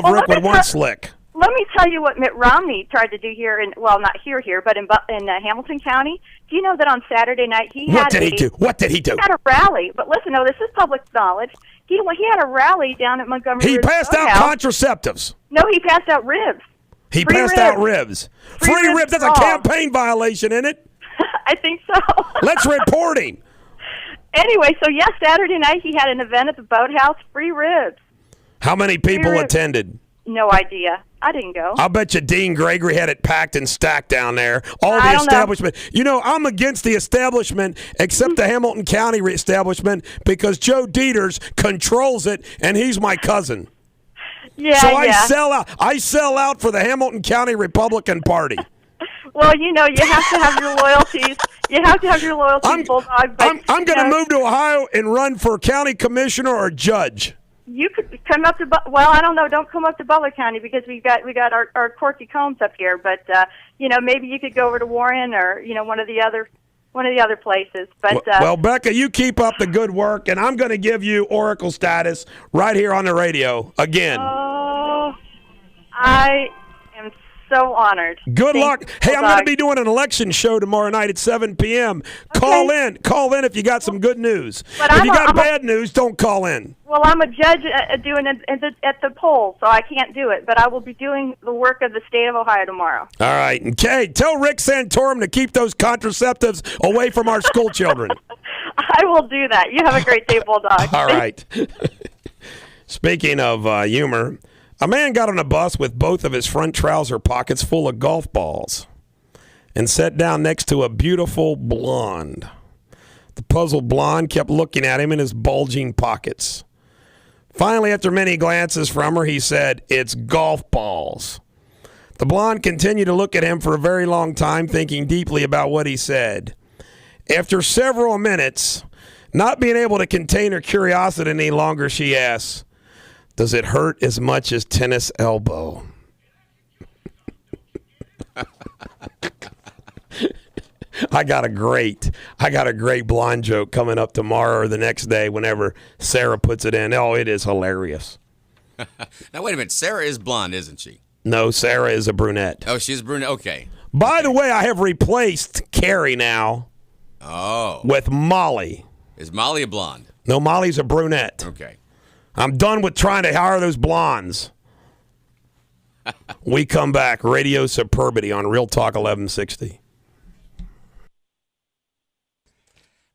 Rick would want Slick. Let me tell you what Mitt Romney tried to do here not here, but in Hamilton County. Do you know that on Saturday night What did he do? He had a rally. But listen, this is public knowledge. He had a rally down at Montgomery. He passed out contraceptives. No, he passed out ribs. He passed out ribs. Free ribs. That's a campaign violation, isn't it? I think so. Let's report him. Anyway, Saturday night he had an event at the Boathouse. Free ribs. How many people attended? No idea. I didn't go. I'll bet you Dean Gregory had it packed and stacked down there. All the establishment. I'm against the establishment except the Hamilton County establishment because Joe Deters controls it, and he's my cousin. Yeah, so I sell out for the Hamilton County Republican Party. Well, you have to have your loyalties. You have to have your loyalties, Bulldog. But, I'm going to move to Ohio and run for county commissioner or judge. You could come up to, I don't know. Don't come up to Butler County because we got our Corky Combs up here. But maybe you could go over to Warren or one of the other places. But well, Becca, you keep up the good work, and I'm going to give you Oracle status right here on the radio again. Oh, I am so honored. Good luck. Hey, I'm going to be doing an election show tomorrow night at 7 p.m. Okay. Call in if you got some good news. But if you got bad news, don't call in. Well, I'm a judge doing it at the poll, so I can't do it. But I will be doing the work of the state of Ohio tomorrow. All right. Okay, tell Rick Santorum to keep those contraceptives away from our school children. I will do that. You have a great day, Bulldog. All right. Speaking of humor, a man got on a bus with both of his front trouser pockets full of golf balls and sat down next to a beautiful blonde. The puzzled blonde kept looking at him in his bulging pockets. Finally, after many glances from her, he said, "It's golf balls." The blonde continued to look at him for a very long time, thinking deeply about what he said. After several minutes, not being able to contain her curiosity any longer, she asked, "Does it hurt as much as tennis elbow?" I got a great blonde joke coming up tomorrow or the next day whenever Sarah puts it in. Oh, it is hilarious. Now, wait a minute. Sarah is blonde, isn't she? No, Sarah is a brunette. Oh, she's brunette. Okay. By the way, I have replaced Carrie now with Molly. Is Molly a blonde? No, Molly's a brunette. Okay. I'm done with trying to hire those blondes. We come back. Radio Superbity on Real Talk 1160.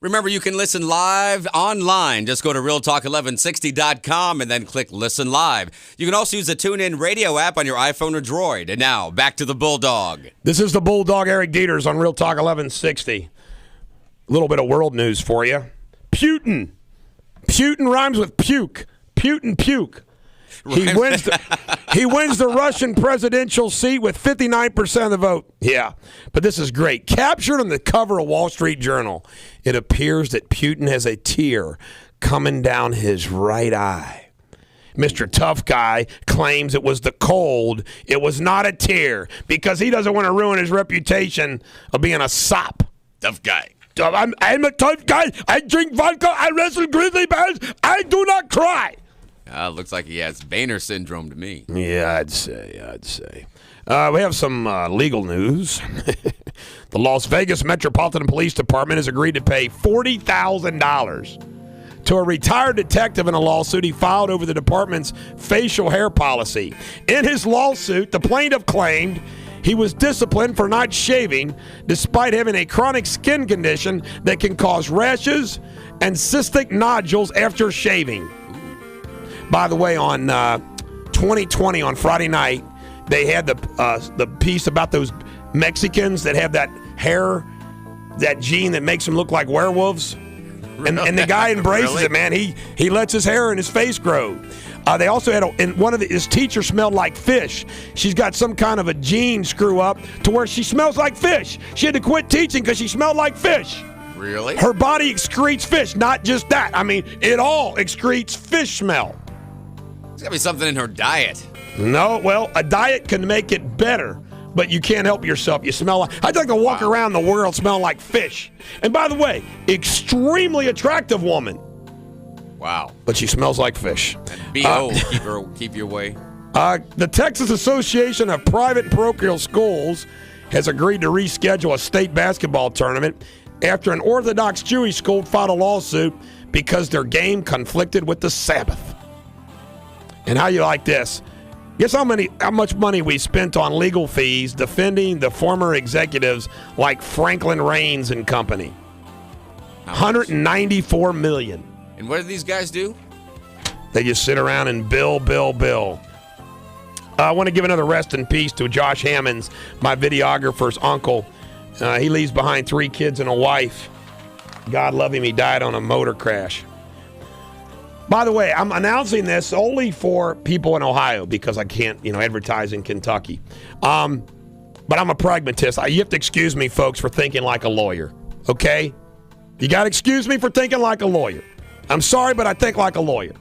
Remember, you can listen live online. Just go to realtalk1160.com and then click Listen Live. You can also use the TuneIn Radio app on your iPhone or Droid. And now, back to the Bulldog. This is the Bulldog, Eric Deters, on Real Talk 1160. A little bit of world news for you. Putin. Putin rhymes with puke. Putin puke. He wins the Russian presidential seat with 59% of the vote. Yeah, but this is great. Captured on the cover of Wall Street Journal, it appears that Putin has a tear coming down his right eye. Mr. Tough Guy claims it was the cold. It was not a tear because he doesn't want to ruin his reputation of being a sop. Tough guy. I'm a tough guy. I drink vodka. I wrestle grizzly bears. I do not cry. Looks like he has Boehner syndrome to me. Yeah, I'd say. We have some legal news. The Las Vegas Metropolitan Police Department has agreed to pay $40,000 to a retired detective in a lawsuit he filed over the department's facial hair policy. In his lawsuit, the plaintiff claimed he was disciplined for not shaving despite having a chronic skin condition that can cause rashes and cystic nodules after shaving. By the way, on 2020 on Friday night, they had the piece about those Mexicans that have that hair, that gene that makes them look like werewolves. And the guy embraces it, man. He lets his hair and his face grow. They also had his teacher smelled like fish. She's got some kind of a gene screw up to where she smells like fish. She had to quit teaching because she smelled like fish. Really? Her body excretes fish. Not just that. I mean, it all excretes fish smell. There's got to be something in her diet. No, well, a diet can make it better, but you can't help yourself. You smell like... I'd like to walk around the world smelling like fish. And by the way, extremely attractive woman. Wow. But she smells like fish. B.O. Keep your way. The Texas Association of Private and Parochial Schools has agreed to reschedule a state basketball tournament after an Orthodox Jewish school filed a lawsuit because their game conflicted with the Sabbath. And how you like this? Guess how much money we spent on legal fees defending the former executives like Franklin Raines and company? $194 million. And what do these guys do? They just sit around and bill. I want to give another rest in peace to Josh Hammonds, my videographer's uncle. He leaves behind 3 kids and a wife. God love him, he died on a motor crash. By the way, I'm announcing this only for people in Ohio because I can't, advertise in Kentucky. But I'm a pragmatist. You have to excuse me, folks, for thinking like a lawyer, okay? You got to excuse me for thinking like a lawyer. I'm sorry, but I think like a lawyer.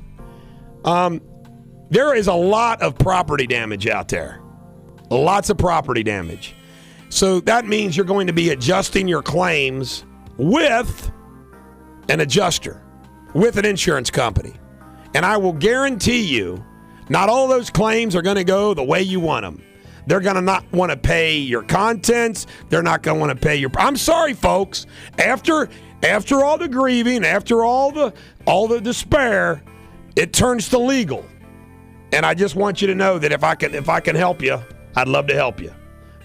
There is a lot of property damage out there. Lots of property damage. So that means you're going to be adjusting your claims with an adjuster, with an insurance company. And I will guarantee you, not all of those claims are going to go the way you want them. They're going to not want to pay your contents. They're not going to want to pay your... I'm sorry, folks. After all the grieving, after all the despair, it turns to legal. And I just want you to know that if I can help you, I'd love to help you.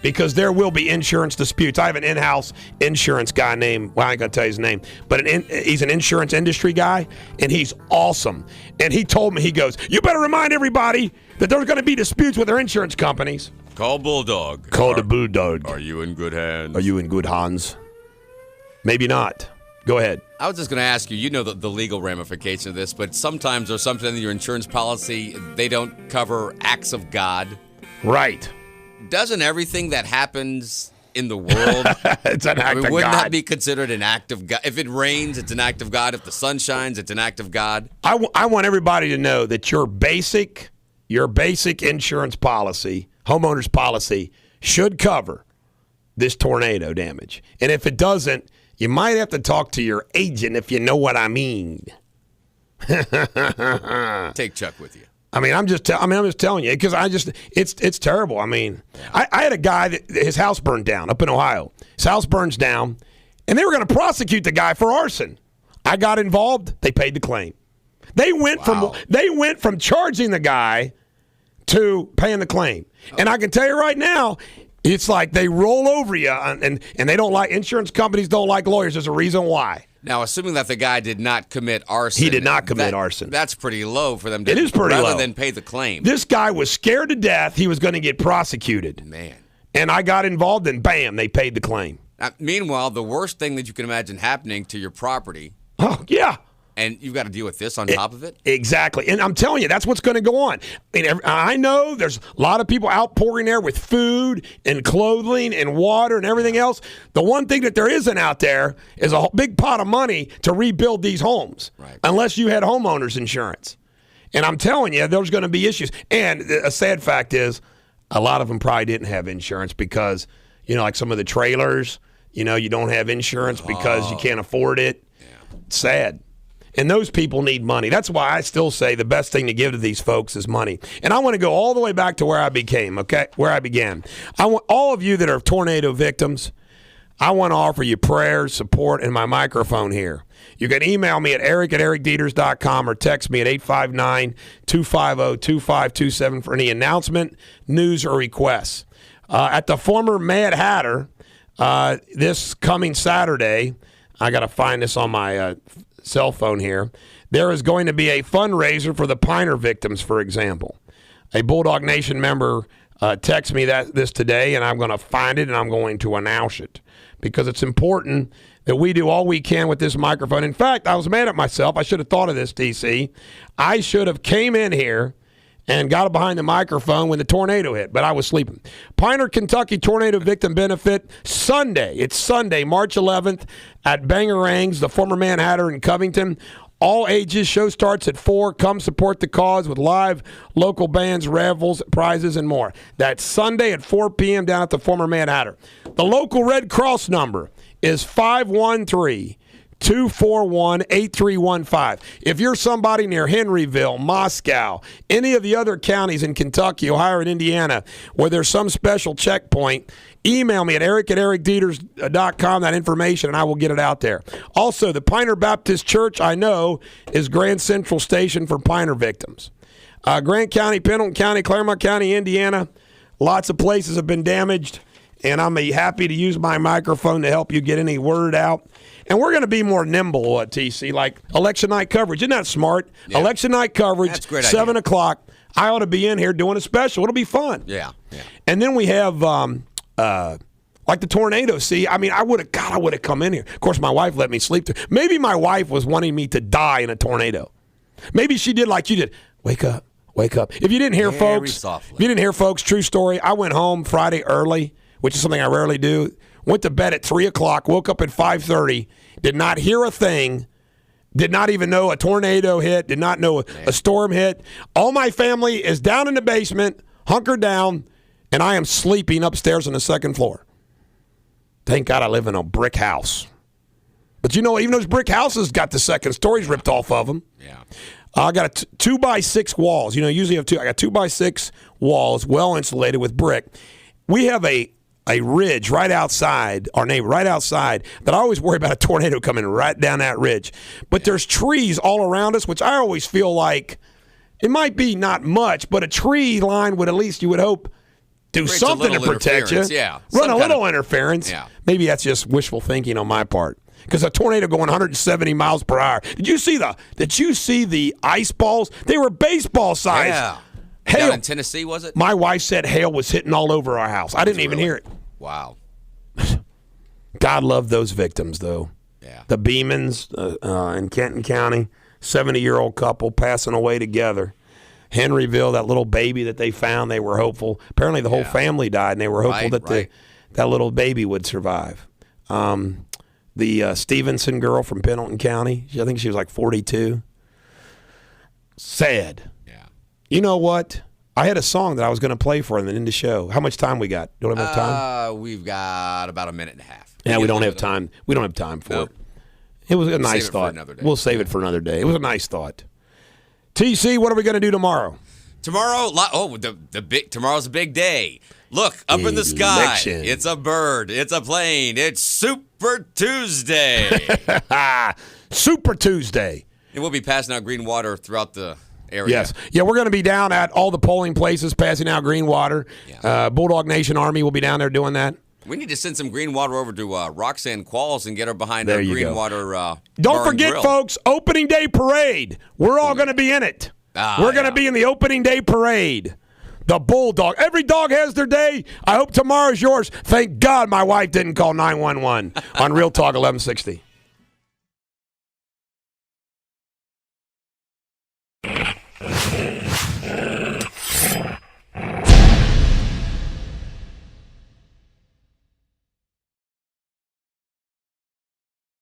Because there will be insurance disputes. I have an in-house insurance guy named, I ain't going to tell you his name, but he's an insurance industry guy, and he's awesome. And he told me, he goes, you better remind everybody that there's going to be disputes with their insurance companies. Call Bulldog. Call the Bulldog. Are you in good hands? Are you in good hands? Maybe not. Go ahead. I was just going to ask you, you know the legal ramification of this, but sometimes there's something in your insurance policy, they don't cover acts of God. Right. Doesn't everything that happens in the world, it's an act of God. Wouldn't that be considered an act of God? If it rains, it's an act of God. If the sun shines, it's an act of God. I want everybody to know that your basic insurance policy, homeowner's policy, should cover this tornado damage. And if it doesn't, you might have to talk to your agent, if you know what I mean. Take Chuck with you. I'm just telling you, because it's terrible. I had a guy that his house burned down up in Ohio. His house burns down, and they were going to prosecute the guy for arson. I got involved. They paid the claim. They went from charging the guy to paying the claim. And I can tell you right now, it's like they roll over you, and they don't like, insurance companies don't like lawyers. There's a reason why. Now, assuming that the guy did not commit arson. He did not commit arson. That's pretty low for them to. It is pretty low. Rather than pay the claim. This guy was scared to death he was going to get prosecuted. Man. And I got involved, and bam, they paid the claim. Meanwhile, the worst thing that you can imagine happening to your property. Oh, yeah. And you've got to deal with this on top of it? Exactly. And I'm telling you, that's what's going to go on. I know there's a lot of people outpouring there with food and clothing and water and everything else. The one thing that there isn't out there is a big pot of money to rebuild these homes, right, unless you had homeowners insurance. And I'm telling you, there's going to be issues. And a sad fact is a lot of them probably didn't have insurance because, like some of the trailers, you don't have insurance because you can't afford it. Yeah. It's sad. And those people need money. That's why I still say the best thing to give to these folks is money. And I want to go all the way back to where I began. I want all of you that are tornado victims, I want to offer you prayers, support, and my microphone here. You can email me at eric@ericdeters.com or text me at 859-250-2527 for any announcement, news, or requests. At the former Mad Hatter, this coming Saturday, I got to find this on my cell phone here. There is going to be a fundraiser for the Piner victims, for example. A Bulldog Nation member texted me this today, and I'm going to find it and I'm going to announce it because it's important that we do all we can with this microphone. In fact, I was mad at myself. I should have thought of this, DC. I should have came in here and got behind the microphone when the tornado hit, but I was sleeping. Piner, Kentucky Tornado Victim Benefit, Sunday. It's Sunday, March 11th at Bangerangs, the former Manhattan in Covington. All ages. Show starts at 4. Come support the cause with live local bands, raffles, prizes, and more. That's Sunday at 4 p.m. down at the former Manhattan. The local Red Cross number is 513-241-8315. If you're somebody near Henryville, Moscow, any of the other counties in Kentucky, Ohio, and Indiana where there's some special checkpoint, email me at eric@ericdeters.com, that information, and I will get it out there. Also, the Piner Baptist Church, I know, is Grand Central Station for Piner victims. Grant County, Pendleton County, Claremont County, Indiana, lots of places have been damaged, and I'm happy to use my microphone to help you get any word out. And we're going to be more nimble, TC, like election night coverage. Isn't that smart? Yeah. Election night coverage, that's a great 7 idea. o'clock. I ought to be in here doing a special. It'll be fun. Yeah. And then we have like the tornado. See, I mean, I would have come in here. Of course, my wife let me sleep through. Maybe my wife was wanting me to die in a tornado. Maybe she did like you did. Wake up. If you didn't hear, folks, true story. I went home Friday early, which is something I rarely do. Went to bed at 3 o'clock, woke up at 5:30, did not hear a thing, did not even know a tornado hit, did not know a storm hit. All my family is down in the basement, hunkered down, and I am sleeping upstairs on the second floor. Thank God I live in a brick house. But you know, even those brick houses got the second stories ripped off of them. Yeah. I got a 2x6 walls. You know, usually I got 2x6 walls, well insulated with brick. We have a ridge right outside our neighbor, right outside, that I always worry about a tornado coming right down that ridge. But there's trees all around us, which I always feel like it might be not much, but a tree line would at least, you would hope, do something to protect you. Yeah. Run a little interference. Yeah. Maybe that's just wishful thinking on my part. Because a tornado going 170 miles per hour. Did you see the ice balls? They were baseball size. Yeah. Hail. Down in Tennessee, was it? My wife said hail was hitting all over our house. I didn't even hear it. Wow. God love those victims, though. Yeah. The Beemans in Kenton County, 70-year-old couple passing away together. Henryville, that little baby that they found, they were hopeful. Apparently the whole family died, and they were hopeful that little baby would survive. The Stevenson girl from Pendleton County, I think she was like 42. Sad. Yeah. You know what? I had a song that I was going to play for them in the show. How much time we got? Don't have enough time? We've got about a minute and a half. Yeah, we don't have time. We don't have time for it. It was a nice thought. We'll save it for another day. It was a nice thought. TC, what are we going to do tomorrow? Tomorrow, tomorrow's a big day. Look, up in the sky, it's a bird, it's a plane, it's Super Tuesday. Super Tuesday. And we'll be passing out green water throughout the area. Yes. Yeah, we're going to be down at all the polling places passing out green water. Yeah. Bulldog Nation Army will be down there doing that. We need to send some green water over to Roxanne Qualls and get her behind a green water Don't forget, grill. folks, opening day parade. We're all going to be in it. We're going to be in the opening day parade. The Bulldog. Every dog has their day. I hope tomorrow's yours. Thank God my wife didn't call 911 on Real Talk 1160.